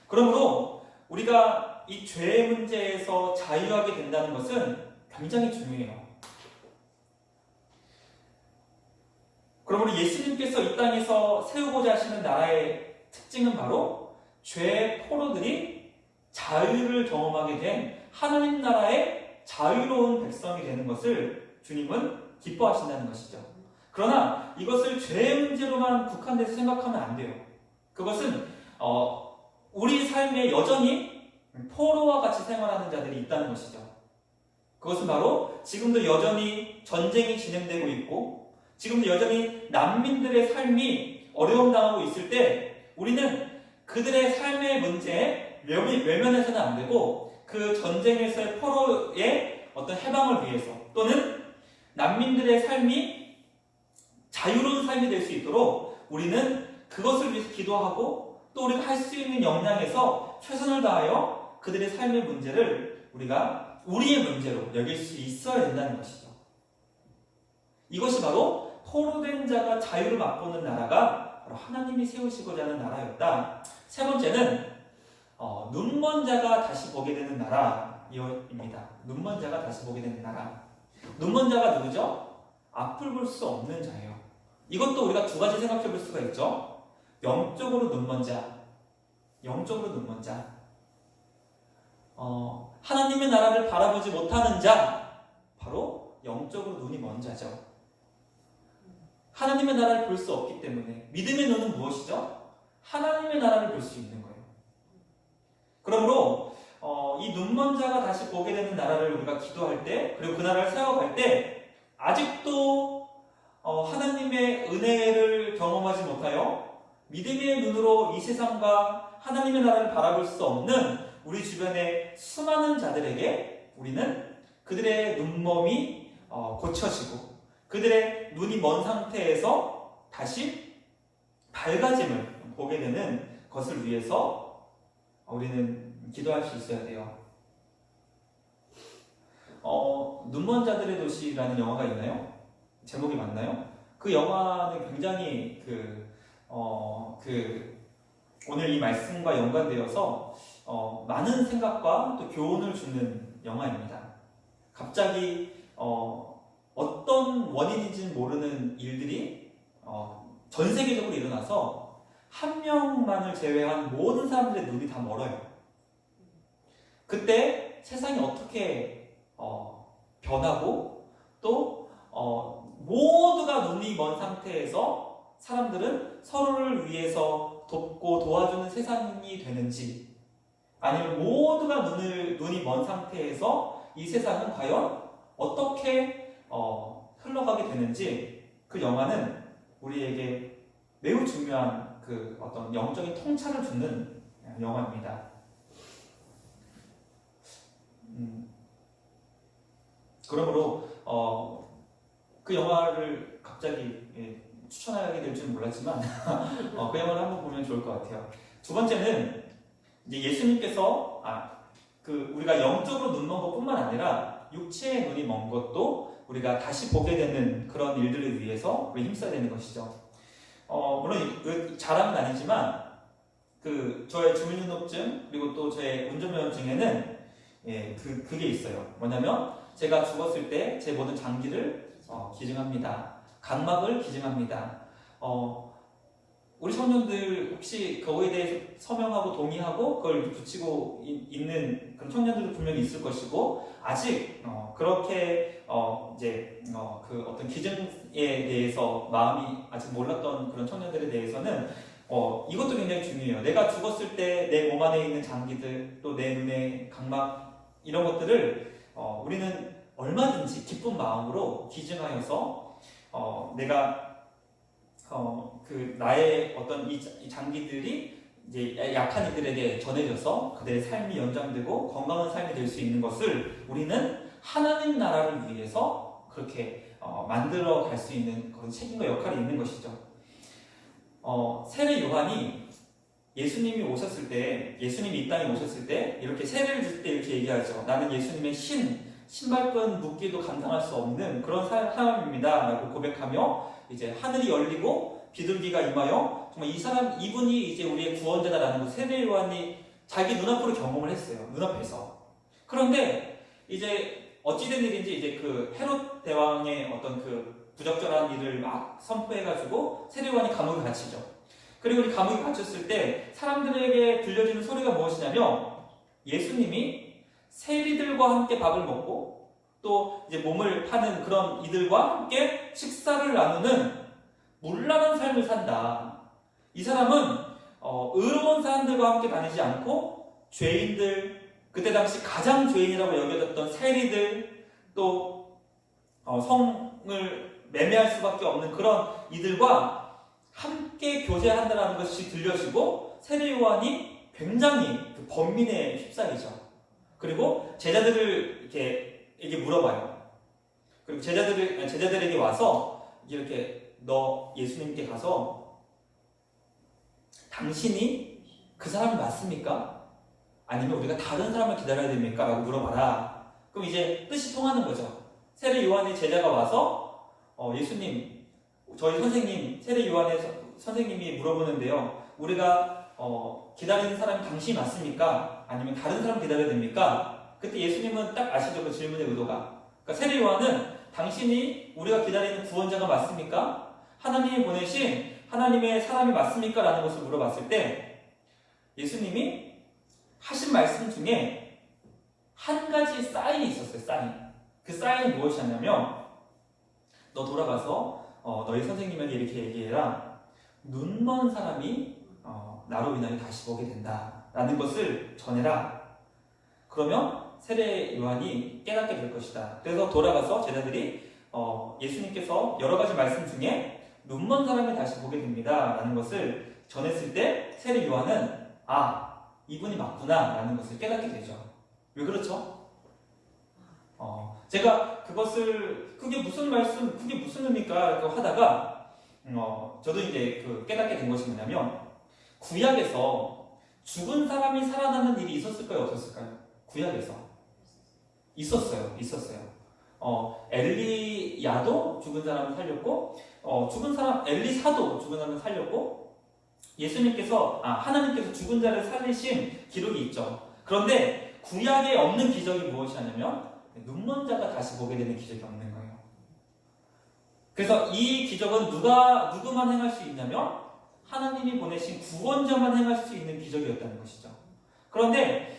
그러므로 우리가 이 죄의 문제에서 자유하게 된다는 것은 굉장히 중요해요. 그러므로 예수님께서 이 땅에서 세우고자 하시는 나라의 특징은 바로 죄의 포로들이 자유를 경험하게 된 하나님 나라의 자유로운 백성이 되는 것을 주님은 기뻐하신다는 것이죠. 그러나 이것을 죄의 문제로만 국한돼서 생각하면 안 돼요. 그것은 우리 삶에 여전히 포로와 같이 생활하는 자들이 있다는 것이죠. 그것은 바로 지금도 여전히 전쟁이 진행되고 있고 지금도 여전히 난민들의 삶이 어려움 당하고 있을 때 우리는 그들의 삶의 문제에 외면해서는 안 되고 그 전쟁에서의 포로의 어떤 해방을 위해서 또는 난민들의 삶이 자유로운 삶이 될 수 있도록 우리는 그것을 위해서 기도하고 또 우리가 할 수 있는 역량에서 최선을 다하여 그들의 삶의 문제를 우리가 우리의 문제로 여길 수 있어야 된다는 것이죠. 이것이 바로 포로된 자가 자유를 맛보는 나라가 바로 하나님이 세우시고자 하는 나라였다. 세 번째는 눈먼 자가 다시 보게 되는 나라입니다. 눈먼 자가 다시 보게 되는 나라. 눈먼 자가 누구죠? 앞을 볼 수 없는 자예요. 이것도 우리가 두 가지 생각해 볼 수가 있죠. 영적으로 눈먼 자, 영적으로 눈먼 자. 하나님의 나라를 바라보지 못하는 자, 바로 영적으로 눈이 먼 자죠. 하나님의 나라를 볼 수 없기 때문에 믿음의 눈은 무엇이죠? 하나님의 나라를 볼 수 있는 거예요. 그러므로 이 눈먼 자가 다시 보게 되는 나라를 우리가 기도할 때 그리고 그 나라를 세워갈 때 아직도 하나님의 은혜를 경험하지 못하여 믿음의 눈으로 이 세상과 하나님의 나라를 바라볼 수 없는 우리 주변의 수많은 자들에게 우리는 그들의 눈멈이 고쳐지고 그들의 눈이 먼 상태에서 다시 밝아짐을 보게 되는 것을 위해서 우리는 기도할 수 있어야 돼요. 눈먼 자들의 도시라는 영화가 있나요? 제목이 맞나요? 그 영화는 굉장히 오늘 이 말씀과 연관되어서 많은 생각과 또 교훈을 주는 영화입니다. 갑자기 어떤 원인인지는 모르는 일들이 전 세계적으로 일어나서 한 명만을 제외한 모든 사람들의 눈이 다 멀어요. 그때 세상이 어떻게 변하고 또 모두가 눈이 먼 상태에서 사람들은 서로를 위해서 돕고 도와주는 세상이 되는지 아니면 모두가 눈이 먼 상태에서 이 세상은 과연 어떻게 흘러가게 되는지 그 영화는 우리에게 매우 중요한 그 어떤 영적인 통찰을 주는 영화입니다. 그러므로 그 영화를 갑자기 추천하게 될 줄은 몰랐지만 그 영화를 한번 보면 좋을 것 같아요. 두 번째는 이제 예수님께서 우리가 영적으로 눈 먼 것뿐만 아니라 육체의 눈이 먼 것도 우리가 다시 보게 되는 그런 일들을 위해서 우리 힘써야 되는 것이죠. 물론 자랑은 아니지만 저의 주민등록증 그리고 또 저의 운전면허증에는 그게 있어요. 뭐냐면 제가 죽었을 때 제 모든 장기를 기증합니다. 각막을 기증합니다. 우리 청년들 혹시 그거에 대해서 서명하고 동의하고 그걸 이렇게 붙이고 있는 그런 청년들도 분명히 있을 것이고 아직 그렇게 그 어떤 기증에 대해서 마음이 아직 몰랐던 그런 청년들에 대해서는 이것도 굉장히 중요해요. 내가 죽었을 때 내 몸 안에 있는 장기들 또 내 눈의 각막 이런 것들을 우리는 얼마든지 기쁜 마음으로 기증하여서 내가 나의 어떤 이 장기들이 이제 약한 이들에게 전해져서 그들의 삶이 연장되고 건강한 삶이 될 수 있는 것을 우리는 하나님 나라를 위해서 그렇게 만들어 갈 수 있는 그런 책임과 역할이 있는 것이죠. 세례 요한이 예수님이 오셨을 때, 예수님이 이 땅에 오셨을 때 이렇게 세례를 줄 때 이렇게 얘기하죠. 나는 예수님의 신발끈 묶기도 감당할 수 없는 그런 사람입니다 라고 고백하며 이제 하늘이 열리고 비둘기가 임하여 정말 이분이 이제 우리의 구원자다라는 걸 세례 요한이 자기 눈앞으로 경험을 했어요. 눈앞에서. 그런데 이제 어찌된 일인지 이제 그 헤롯 대왕의 어떤 그 부적절한 일을 막 선포해가지고 세례 요한이 감옥에 갇히죠. 그리고 이 감옥에 갇혔을 때 사람들에게 들려지는 소리가 무엇이냐면 예수님이 세리들과 함께 밥을 먹고 또 이제 몸을 파는 그런 이들과 함께 식사를 나누는 문란한 삶을 산다. 이 사람은 의로운 사람들과 함께 다니지 않고 죄인들, 그때 당시 가장 죄인이라고 여겨졌던 세리들, 또 성을 매매할 수밖에 없는 그런 이들과 함께 교제한다는 것이 들려지고 세례 요한이 굉장히 그 번민에 휩싸이죠. 그리고 제자들을 이렇게 물어봐요. 그리고 제자들에게 와서 이렇게 너 예수님께 가서 당신이 그 사람이 맞습니까? 아니면 우리가 다른 사람을 기다려야 됩니까? 라고 물어봐라. 그럼 이제 뜻이 통하는 거죠. 세례 요한의 제자가 와서 예수님, 저희 선생님, 세례 요한의 선생님이 물어보는데요. 우리가 기다리는 사람이 당신이 맞습니까? 아니면 다른 사람 기다려야 됩니까? 그때 예수님은 딱 아시죠? 그 질문의 의도가. 그러니까 세례 요한은 당신이 우리가 기다리는 구원자가 맞습니까? 하나님이 보내신 하나님의 사람이 맞습니까? 라는 것을 물어봤을 때 예수님이 하신 말씀 중에 한 가지 사인이 있었어요. 사인. 그 사인이 무엇이었냐면 너 돌아가서 너희 선생님에게 이렇게 얘기해라. 눈먼 사람이 나로 인하여 다시 보게 된다 라는 것을 전해라. 그러면 세례 요한이 깨닫게 될 것이다. 그래서 돌아가서 제자들이 예수님께서 여러 가지 말씀 중에 눈먼 사람이 다시 보게 됩니다 라는 것을 전했을 때 세례 요한은 이분이 맞구나 라는 것을 깨닫게 되죠. 왜 그렇죠? 제가 그게 무슨 의미일까 하다가 저도 이제 깨닫게 된 것이 뭐냐면 구약에서 죽은 사람이 살아나는 일이 있었을까요? 없었을까요? 구약에서 있었어요. 엘리야도 죽은 사람을 살렸고 엘리사도 죽은 사람을 살렸고 하나님께서 죽은 자를 살리신 기록이 있죠. 그런데 구약에 없는 기적이 무엇이냐면 눈먼 자가 다시 보게 되는 기적이 없는 거예요. 그래서 이 기적은 누구만 행할 수 있냐면 하나님이 보내신 구원자만 행할 수 있는 기적이었다는 것이죠. 그런데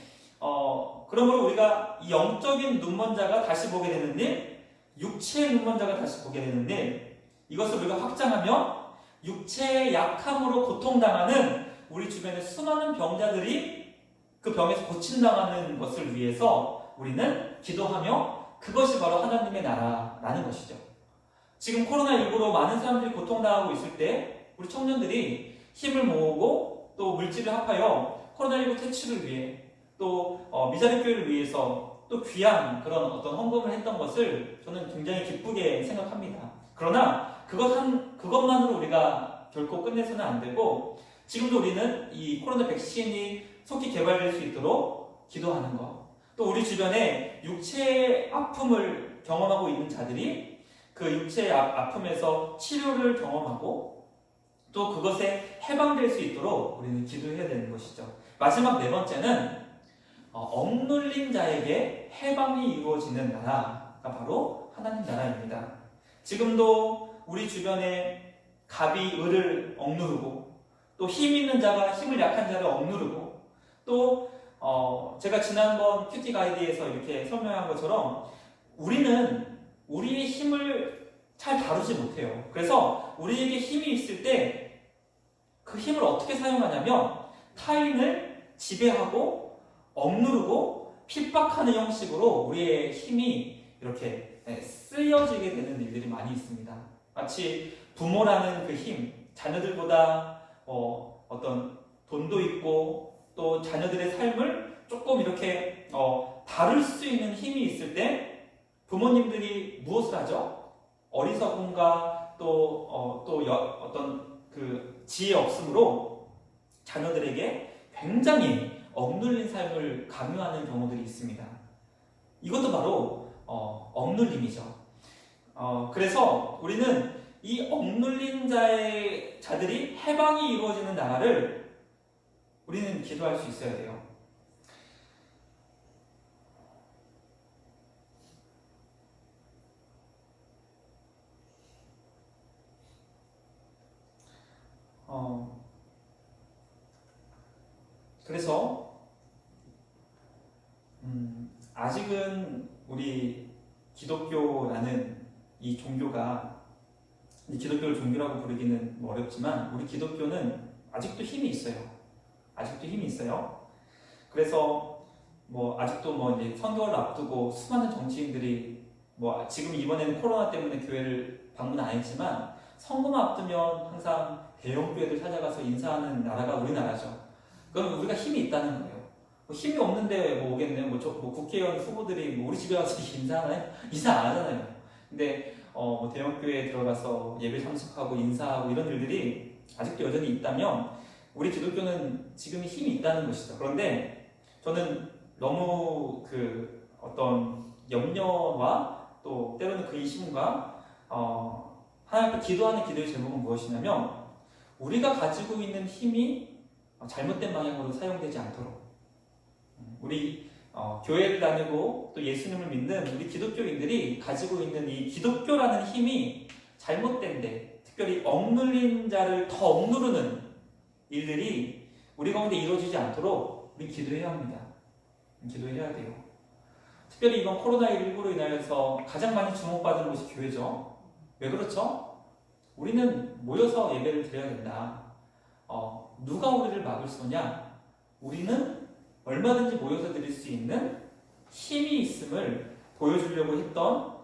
그러므로 우리가 이 영적인 눈먼 자가 다시 보게 되는 일, 육체의 눈먼 자가 다시 보게 되는 일, 이것을 우리가 확장하면 육체의 약함으로 고통당하는 우리 주변의 수많은 병자들이 그 병에서 고침당하는 것을 위해서 우리는 기도하며 그것이 바로 하나님의 나라라는 것이죠. 지금 코로나19로 많은 사람들이 고통당하고 있을 때 우리 청년들이 힘을 모으고 또 물질을 합하여 코로나19 퇴치를 위해 또 미자립 교회를 위해서 또 귀한 그런 어떤 헌금을 했던 것을 저는 굉장히 기쁘게 생각합니다. 그러나 그것만으로 우리가 결코 끝내서는 안 되고 지금도 우리는 이 코로나 백신이 속히 개발될 수 있도록 기도하는 것. 또 우리 주변에 육체의 아픔을 경험하고 있는 자들이 그 육체의 아픔에서 치료를 경험하고 또 그것에 해방될 수 있도록 우리는 기도해야 되는 것이죠. 마지막 네 번째는 억눌린 자에게 해방이 이루어지는 나라가 바로 하나님 나라입니다. 지금도 우리 주변에 갑이 을을 억누르고 또 힘 있는 자가 힘을 약한 자를 억누르고 또 제가 지난번 큐티 가이드에서 이렇게 설명한 것처럼 우리는 우리의 힘을 잘 다루지 못해요. 그래서 우리에게 힘이 있을 때 그 힘을 어떻게 사용하냐면 타인을 지배하고 억누르고 핍박하는 형식으로 우리의 힘이 이렇게 쓰여지게 되는 일들이 많이 있습니다. 마치 부모라는 그 힘, 자녀들보다 어떤 돈도 있고 또 자녀들의 삶을 조금 이렇게 다룰 수 있는 힘이 있을 때 부모님들이 무엇을 하죠? 어리석음과 또 어떤 그 지혜 없음으로 자녀들에게 굉장히 억눌린 삶을 강요하는 경우들이 있습니다. 이것도 바로 억눌림이죠. 그래서 우리는 이 억눌린 자들이 해방이 이루어지는 나라를 우리는 기도할 수 있어야 돼요. 그래서 아직은 우리 기독교라는 이 종교가 기독교를 종교라고 부르기는 어렵지만 우리 기독교는 아직도 힘이 있어요. 아직도 힘이 있어요. 그래서 아직도 이제 선거를 앞두고 수많은 정치인들이 지금 이번에는 코로나 때문에 교회를 방문 안 했지만 선거만 앞두면 항상 대형 교회들 찾아가서 인사하는 나라가 우리나라죠. 그럼 우리가 힘이 있다는 거예요. 힘이 없는데 오겠네요. 국회의원 후보들이 우리 집에 와서 인사하나요? 인사 안 하잖아요. 근데 대형 교회에 들어가서 예배 참석하고 인사하고 이런 일들이 아직도 여전히 있다면 우리 기독교는 지금 힘이 있다는 것이죠. 그런데 저는 너무 그 어떤 염려와 또 때로는 그 의심과 하나님 앞에 기도하는 기도의 제목은 무엇이냐면 우리가 가지고 있는 힘이 잘못된 방향으로 사용되지 않도록 우리 교회를 다니고 또 예수님을 믿는 우리 기독교인들이 가지고 있는 이 기독교라는 힘이 잘못된데 특별히 억눌린 자를 더 억누르는 일들이 우리 가운데 이루어지지 않도록 우리 기도해야 합니다. 기도해야 돼요. 특별히 이번 코로나19로 인하여서 가장 많이 주목받은 곳이 교회죠. 왜 그렇죠? 우리는 모여서 예배를 드려야 된다. 누가 우리를 막을 소냐? 우리는 얼마든지 모여서 드릴 수 있는 힘이 있음을 보여주려고 했던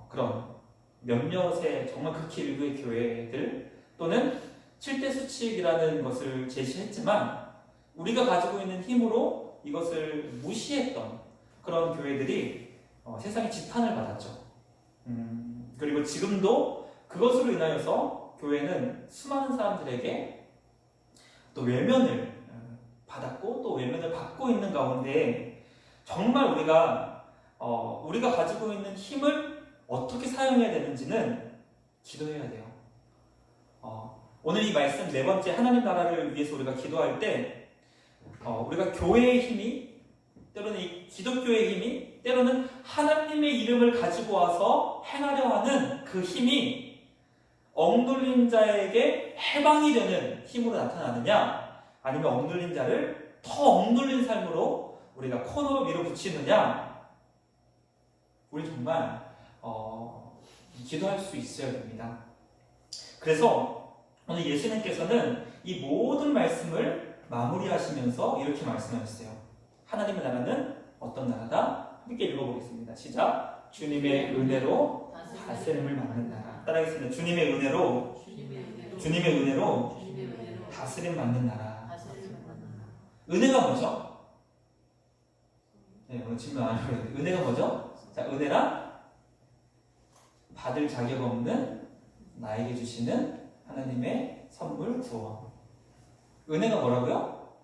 그런 몇몇의 정말 극히 일부의 교회들 또는 7대 수칙이라는 것을 제시했지만 우리가 가지고 있는 힘으로 이것을 무시했던 그런 교회들이 세상에 지탄을 받았죠. 그리고 지금도 그것으로 인하여서 교회는 수많은 사람들에게 또 외면을 받았고 또 외면을 받고 있는 가운데 정말 우리가 가지고 있는 힘을 어떻게 사용해야 되는지는 기도해야 돼요. 오늘 이 말씀 네 번째 하나님 나라를 위해서 우리가 기도할 때 우리가 교회의 힘이 때로는 이 기독교의 힘이 때로는 하나님의 이름을 가지고 와서 행하려 하는 그 힘이 억눌린 자에게 해방이 되는 힘으로 나타나느냐 아니면 억눌린 자를 더 억눌린 삶으로 우리가 코너로 밀어붙이느냐 우리 정말 기도할 수 있어야 됩니다. 그래서 오늘 예수님께서는 이 모든 말씀을 마무리하시면서 이렇게 말씀하셨어요. 하나님의 나라는 어떤 나라다? 함께 읽어보겠습니다. 시작. 주님의 은혜로 다스림을 받는 나라. 따라하겠습니다. 주님의 은혜로 다스림 받는 나라. 은혜가 뭐죠? 네, 오늘 질문 안 하려고 했는데 은혜가 뭐죠? 자, 은혜란 받을 자격 없는 나에게 주시는 하나님의 선물 구원. 은혜가 뭐라고요?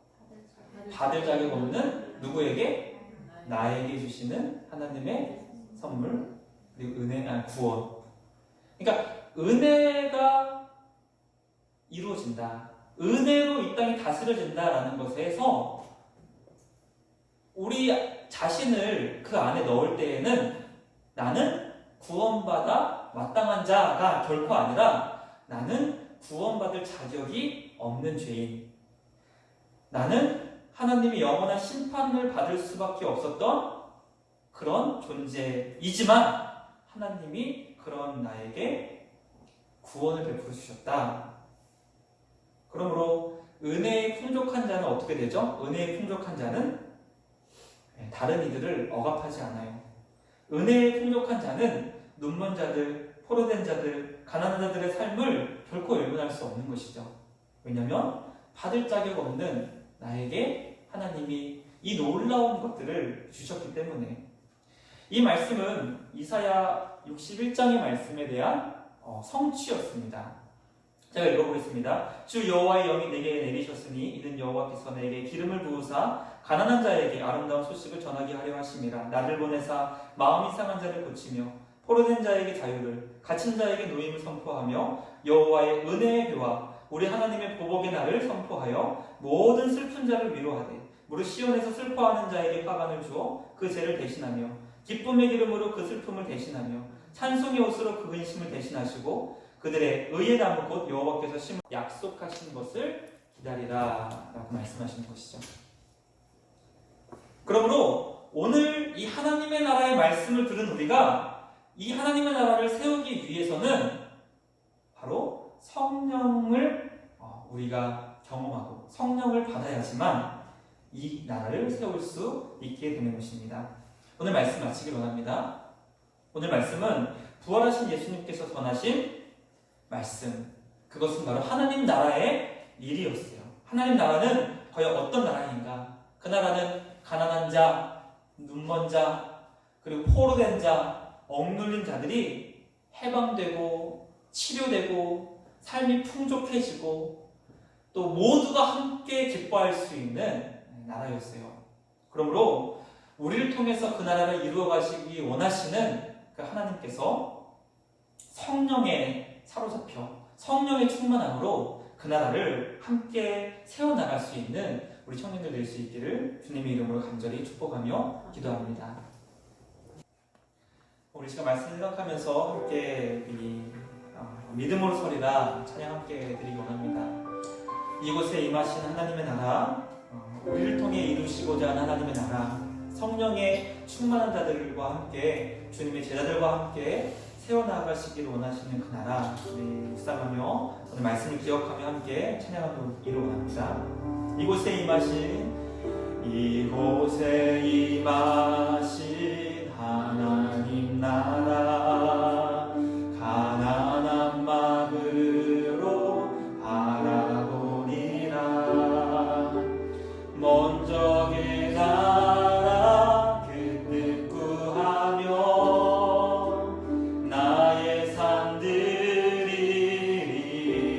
받을 자격 없는 누구에게? 나에게 주시는 하나님의 선물, 그리고 구원. 그러니까 은혜가 이루어진다. 은혜로 이 땅이 다스려진다라는 것에서 우리 자신을 그 안에 넣을 때에는 나는 구원받아 마땅한 자가 결코 아니라 나는 구원받을 자격이 없는 죄인, 나는 하나님이 영원한 심판을 받을 수밖에 없었던 그런 존재이지만 하나님이 그런 나에게 구원을 베풀어 주셨다. 그러므로 은혜의 풍족한 자는 어떻게 되죠? 은혜의 풍족한 자는 다른 이들을 억압하지 않아요. 은혜의 풍족한 자는 눈먼 자들, 포로된 자들, 가난한 자들의 삶을 결코 외면할 수 없는 것이죠. 왜냐하면 받을 자격 없는 나에게 하나님이 이 놀라운 것들을 주셨기 때문에. 이 말씀은 이사야 61장의 말씀에 대한 성취였습니다. 제가 읽어보겠습니다. 주 여호와의 영이 내게 내리셨으니 이는 여호와께서 내게 기름을 부으사 가난한 자에게 아름다운 소식을 전하게 하려 하심이라. 나를 보내사 마음이 상한 자를 고치며 포로된 자에게 자유를, 갇힌 자에게 노임을 선포하며 여호와의 은혜의 교와 우리 하나님의 보복의 날을 선포하여 모든 슬픈 자를 위로하되 무릇 시온에서 슬퍼하는 자에게 화관을 주어 그 죄를 대신하며 기쁨의 기름으로 그 슬픔을 대신하며 찬송의 옷으로 그 근심을 대신하시고 그들의 의의 나무 곧 여호와께서 심어 약속하신 것을 기다리라 라고 말씀하시는 것이죠. 그러므로 오늘 이 하나님의 나라의 말씀을 들은 우리가 이 하나님의 나라를 세우기 위해서는 바로 성령을 우리가 경험하고 성령을 받아야지만 이 나라를 세울 수 있게 되는 것입니다. 오늘 말씀 마치기 원합니다. 오늘 말씀은 부활하신 예수님께서 전하신 말씀, 그것은 바로 하나님 나라의 일이었어요. 하나님 나라는 과연 어떤 나라인가? 그 나라는 가난한 자, 눈먼 자, 그리고 포로된 자, 억눌린 자들이 해방되고 치료되고 삶이 풍족해지고 또 모두가 함께 기뻐할 수 있는 나라였어요. 그러므로 우리를 통해서 그 나라를 이루어 가시기 원하시는 그 하나님께서 성령에 사로잡혀 성령의 충만함으로 그 나라를 함께 세워나갈 수 있는 우리 청년들 될 수 있기를 주님의 이름으로 간절히 축복하며 기도합니다. 우리 시간 말씀 생각하면서 함께 믿음으로 서리라 찬양 함께 드리기 원합니다. 이곳에 임하신 하나님의 나라, 우리를 통해 이루시고자 하는 하나님의 나라, 성령의 충만한 자들과 함께 주님의 제자들과 함께 세워나가시기를 원하시는 그 나라, 우리 묵상하며 오늘 말씀을 기억하며 함께 찬양하기를 원합니다. 이곳에 임하신 하나님 나라, 가난한 마음으로 바라보리라. 먼저 나라 그 뜻 구하며 나의 삶 드리리.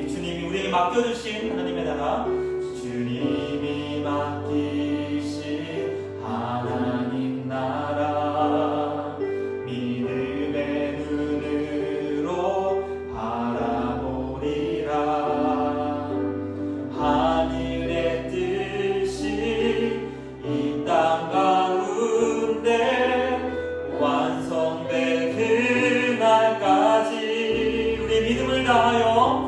주님이 우리에게 맡겨주신 하나님의 나라, 주님이 맡기신 하나님 나라, 믿음의 눈으로 바라보리라. 하늘의 뜻이 이 땅 가운데 완성될 그날까지 우리 믿음을 다하여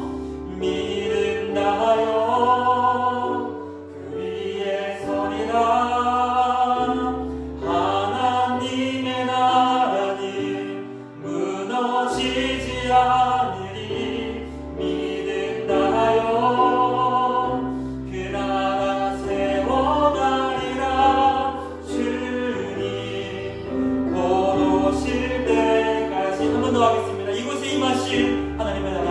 그 위에 서리라. 하나님의 나라는 무너지지 않으리. 믿음 다하여 그 나라 세워가리라. 주님 곧 오실 때까지. 한 번 더 하겠습니다. 이곳에 임하신 하나님의 나라,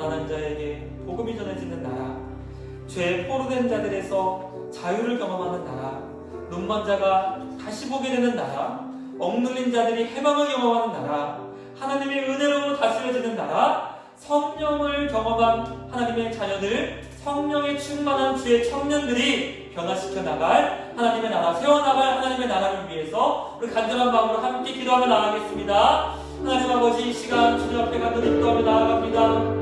가난한 자에게 복음이 전해지는 나라, 죄에 포로된 자들에서 자유를 경험하는 나라, 눈먼 자가 다시 보게 되는 나라, 억눌린 자들이 해방을 경험하는 나라, 하나님의 은혜로 다스려지는 나라, 성령을 경험한 하나님의 자녀들, 성령에 충만한 주의 청년들이 변화시켜 나갈 하나님의 나라, 세워나갈 하나님의 나라를 위해서 우리 간절한 마음으로 함께 기도하며 나아가겠습니다. 하나님 아버지, 이 시간 주님 앞에 간절히 기도하며 나아갑니다.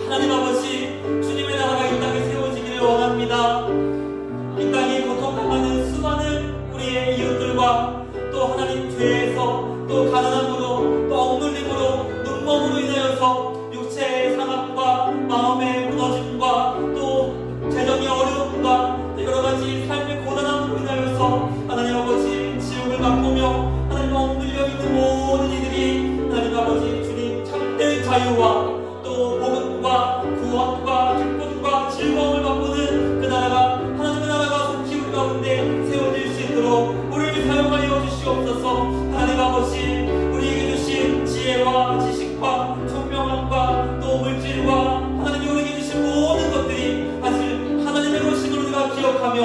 하나님 아버지, 주님의 나라가 이 땅에 세워지기를 원합니다. 이 땅에 고통당하는 수많은 우리의 이웃들과 또 하나님 죄에서 또 가난함으로 또 억눌림으로 눈먼으로 인하여서 육체의 상함과 마음의 무너짐과 또 재정의 어려움과 여러가지 삶의 고단함으로 인하여서 하나님 아버지 지옥을 맛보며 하나님 억눌려 있는 모든 이들이 하나님 아버지 주님 참된 자유와 또 복음과 구원과 기쁨과 즐거움을 맛보는 그 나라가 하나님의 나라가 속히 우리 가운데 세워질 수 있도록 우리를 사용하여 주시옵소서. 하나님 아버지, 우리에게 주신 지혜와 지식과 총명함과 또 물질과 하나님이 우리에게 주신 모든 것들이 사실 하나님의 것임을 우리가 기억하며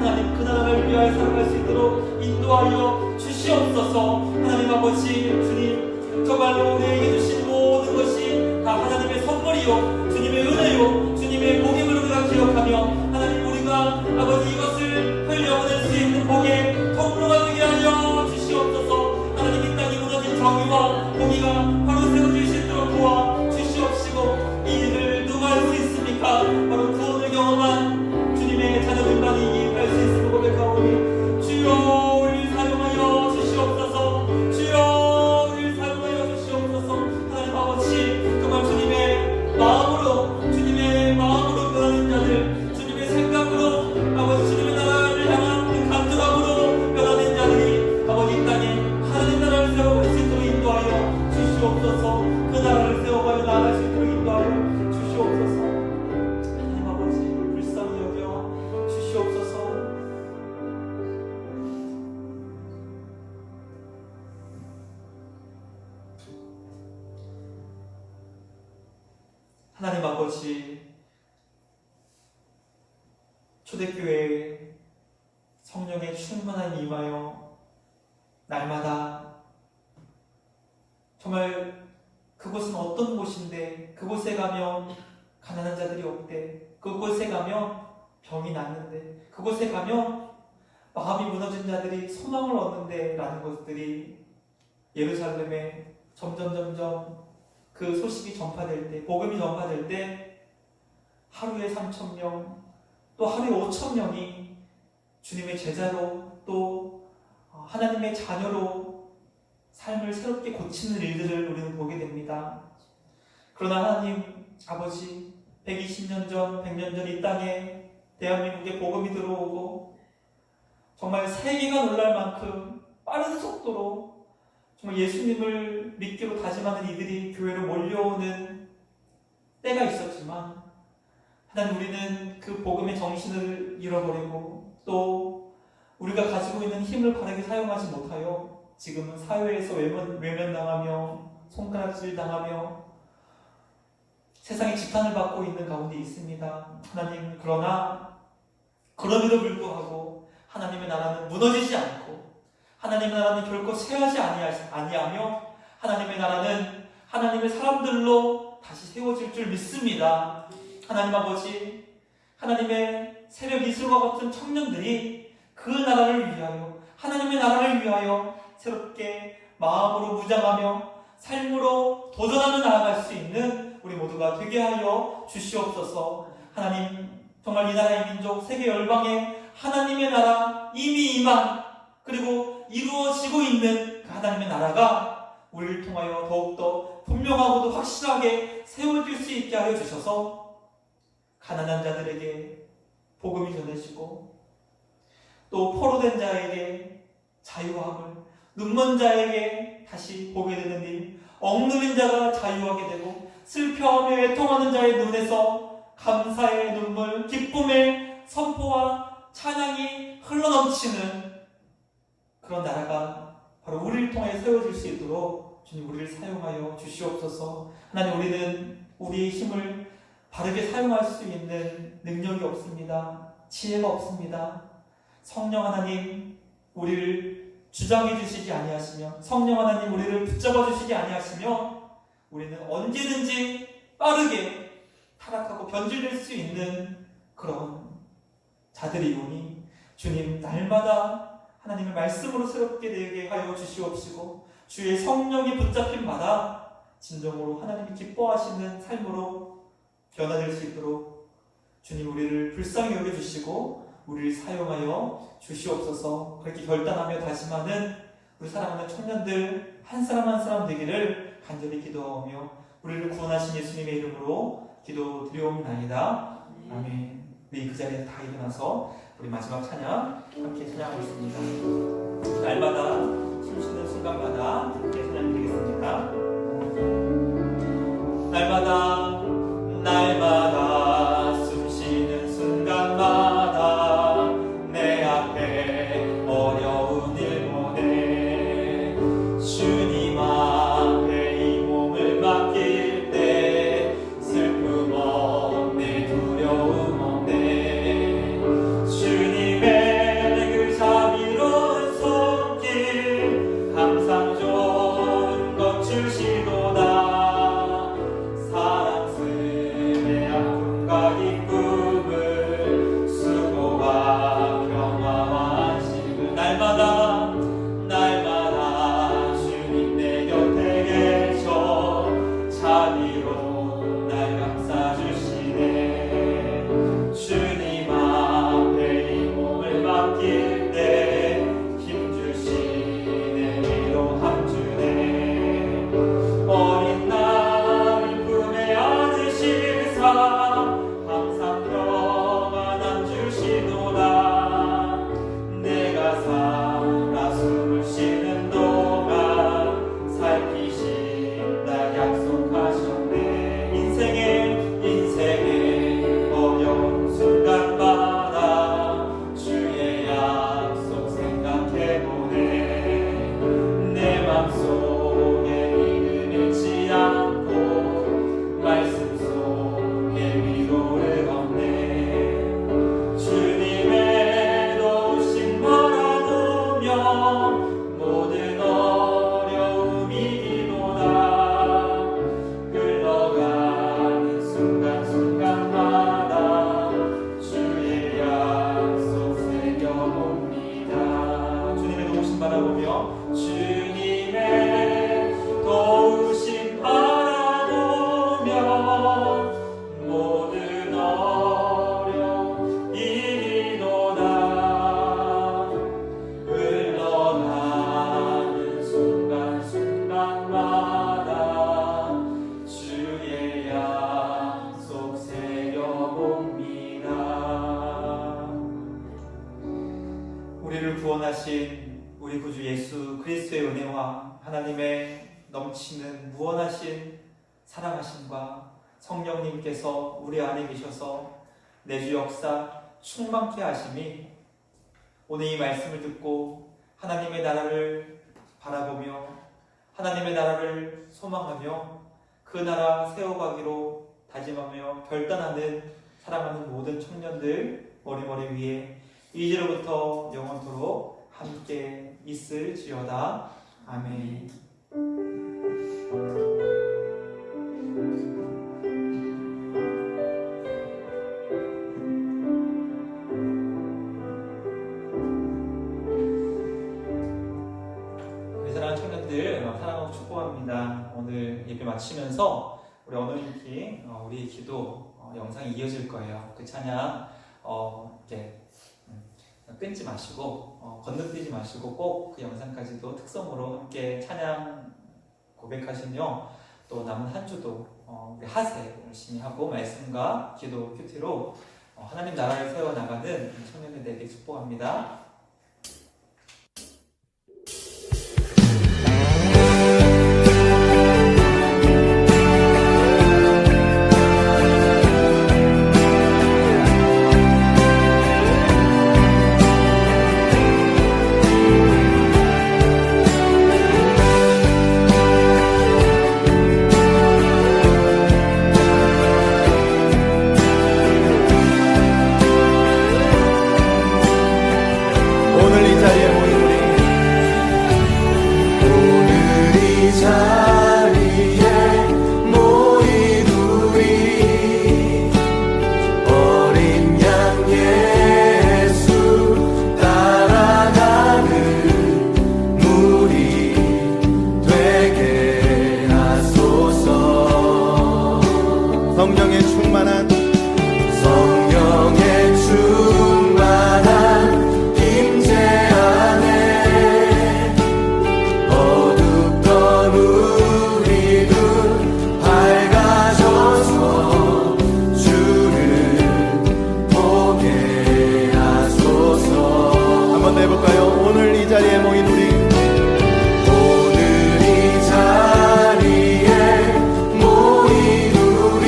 하나님 그 나라를 위하여 살아갈 수 있도록 인도하여 주시옵소서. 하나님 아버지, 주님 정말로 우리에게 주신 모든 것이 다 하나님의 선물이요 주님의 은혜요 주님의 복임을 우리가 기억하며 하나님 우리가 아버지 이것을 흘려보낼 수 있는 복의 통로가 되게 하여 주시옵소서. 하나님 이 땅이 무너진 정의와 공의가 바로 세워질 수 있도록 도와 주시옵시고, 이 일을 누가 할 수 있습니까? 바로 구원을 경험한 주님의 자녀들만이 할 수 있음을 고백하오니 주여 우리를 사용하여 주시옵소서. 주여 우리를 사용하여 주시옵소서. 하나님 아버지, 정말 주님의 마음으로 변하는 자들, 주님의 생각으로 아버지 주님의 나라를 향한 그 간절함으로 변하는 자들이 아버지 이 땅에 하나님 나라를 세워갈 수 있도록 인도하여 주시옵소서. 그 나라를 세워가며 나아갈 수 있도록 인도하여 주시옵소서. 하나님 아버지, 불쌍히 여겨 주시옵소서. 하나님 아버지, 초대교회에 성령의 충만한 임하여 날마다 정말 그곳은 어떤 곳인데 그곳에 가면 가난한 자들이 없대, 그곳에 가면 병이 낫는데, 그곳에 가면 마음이 무너진 자들이 소망을 얻는데 라는 것들이 예루살렘에 점점 그 소식이 전파될 때, 복음이 전파될 때 하루에 3,000명 또 하루에 5,000명이 주님의 제자로 또 하나님의 자녀로 삶을 새롭게 고치는 일들을 우리는 보게 됩니다. 그러나 하나님 아버지, 120년 전, 100년 전 이 땅에 대한민국에 복음이 들어오고 정말 세계가 놀랄 만큼 빠른 속도로 정말 예수님을 믿기로 다짐하는 이들이 교회로 몰려오는 때가 있었지만, 하나님 우리는 그 복음의 정신을 잃어버리고 또 우리가 가지고 있는 힘을 바르게 사용하지 못하여 지금은 사회에서 외면당하며 손가락질 당하며 세상의 지탄을 받고 있는 가운데 있습니다. 하나님, 그러나 그럼에도 불구하고 하나님의 나라는 무너지지 않고 하나님의 나라는 결코 쇠하지 아니하며 하나님의 나라는 하나님의 사람들로 다시 세워질 줄 믿습니다. 하나님 아버지, 하나님의 새벽 이슬과 같은 청년들이 그 나라를 위하여, 하나님의 나라를 위하여 새롭게 마음으로 무장하며 삶으로 도전하며 나아갈 수 있는 우리 모두가 되게 하여 주시옵소서. 하나님, 정말 이 나라의 민족, 세계 열방에 하나님의 나라 이미 임한, 그리고 이루어지고 있는 그 하나님의 나라가 우리를 통하여 더욱더 분명하고도 확실하게 세워질 수 있게 하여 주셔서 가난한 자들에게 복음이 전해지고 또 포로된 자에게 자유함을, 눈먼 자에게 다시 보게 되는 일, 억눌린 자가 자유하게 되고 슬퍼하며 애통하는 자의 눈에서 감사의 눈물, 기쁨의 선포와 찬양이 흘러넘치는 그런 나라가 바로 우리를 통해 세워질 수 있도록 주님 우리를 사용하여 주시옵소서. 하나님, 우리는 우리의 힘을 바르게 사용할 수 있는 능력이 없습니다. 지혜가 없습니다. 성령 하나님, 우리를 주장해 주시지 아니하시며, 성령 하나님 우리를 붙잡아 주시지 아니하시며, 우리는 언제든지 빠르게 타락하고 변질될 수 있는 그런 자들이오니, 주님 날마다 하나님의 말씀으로 새롭게 되게 하여 주시옵시고, 주의 성령이 붙잡힌 마다 진정으로 하나님이 기뻐하시는 삶으로 변화될 수 있도록 주님 우리를 불쌍히 여겨주시고 우리를 사용하여 주시옵소서. 그렇게 결단하며 다짐하는 우리 사랑하는 청년들 한 사람 한 사람 되기를 간절히 기도하며 우리를 구원하신 예수님의 이름으로 기도드리옵나이다. 아멘. 우리 그 자리에서 다 일어나서 우리 마지막 찬양 함께 찬양하겠습니다. 날마다 숨쉬는 순간마다 함께 찬양드리겠습니다. 날마다 숨쉬는 순간마다 내 앞에 어려운 일 보내 주님 앞에 이 몸을 맡길 때 슬픔 없네 두려움 없네 주님의 그 자비로운 손길 항상 좋은 것 주시도다 우리를 구원하신 우리 구주 예수 그리스도의 은혜와 하나님의 넘치는 무한하신 사랑하심과 성령님께서 우리 안에 계셔서 내주 역사 충만케 하심이 오늘 이 말씀을 듣고 하나님의 나라를 바라보며 하나님의 나라를 소망하며 그 나라 세워가기로 다짐하며 결단하는 사랑하는 모든 청년들 머리머리 위에 이제로부터 영원토록 함께 있을지어다. 아멘. 우리 사랑하는 청년들 사랑하고 축복합니다. 오늘 예배 마치면서 우리 언어인기 우리 기도 영상이 이어질 거예요. 그 찬양 이렇게 끊지 마시고 건너뛰지 마시고 꼭 그 영상까지도 특성으로 함께 찬양 고백하시며 또 남은 한 주도 우리 하세 열심히 하고 말씀과 기도 큐티로 하나님 나라를 세워나가는 청년들에게 축복합니다. 충만한 성령의 충만한 임재 안에 어둡던 우리 눈 밝아져서 주를 보게 하소서. 한번 더 해볼까요? 오늘 이 자리에 모인 우리 오늘 이 자리에 모인 우리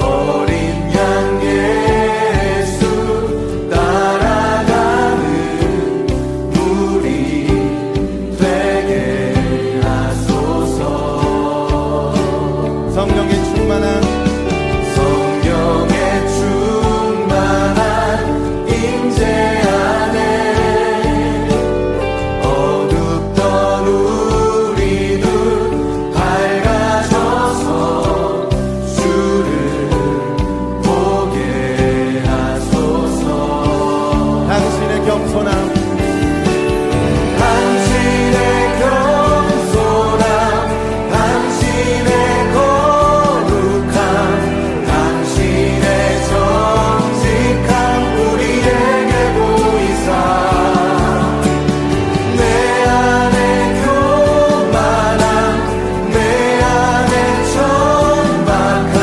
어린 양 예수 따라가는 우리 되게 하소서. 성령의 충만한 성령의 충만한 임재 안에 어둡던 우리 눈 밝아져서 주를 보게 하소서. 당신의 겸손함 당신의 겸손함, 당신의 거룩함, 당신의 정직함 우리에게 보이사 내 안에 교만함, 내 안에 천박함,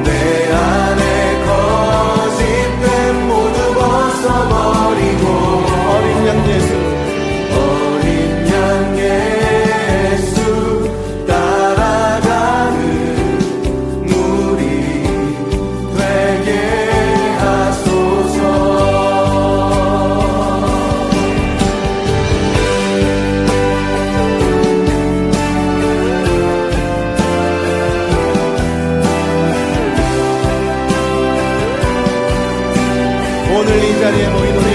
내 안에 거짓됨 모두 벗어버리고 어린 양 예수 어린 양 예수 따라가는 우리 되게 하소서. 오늘 이 자리에 모인 우리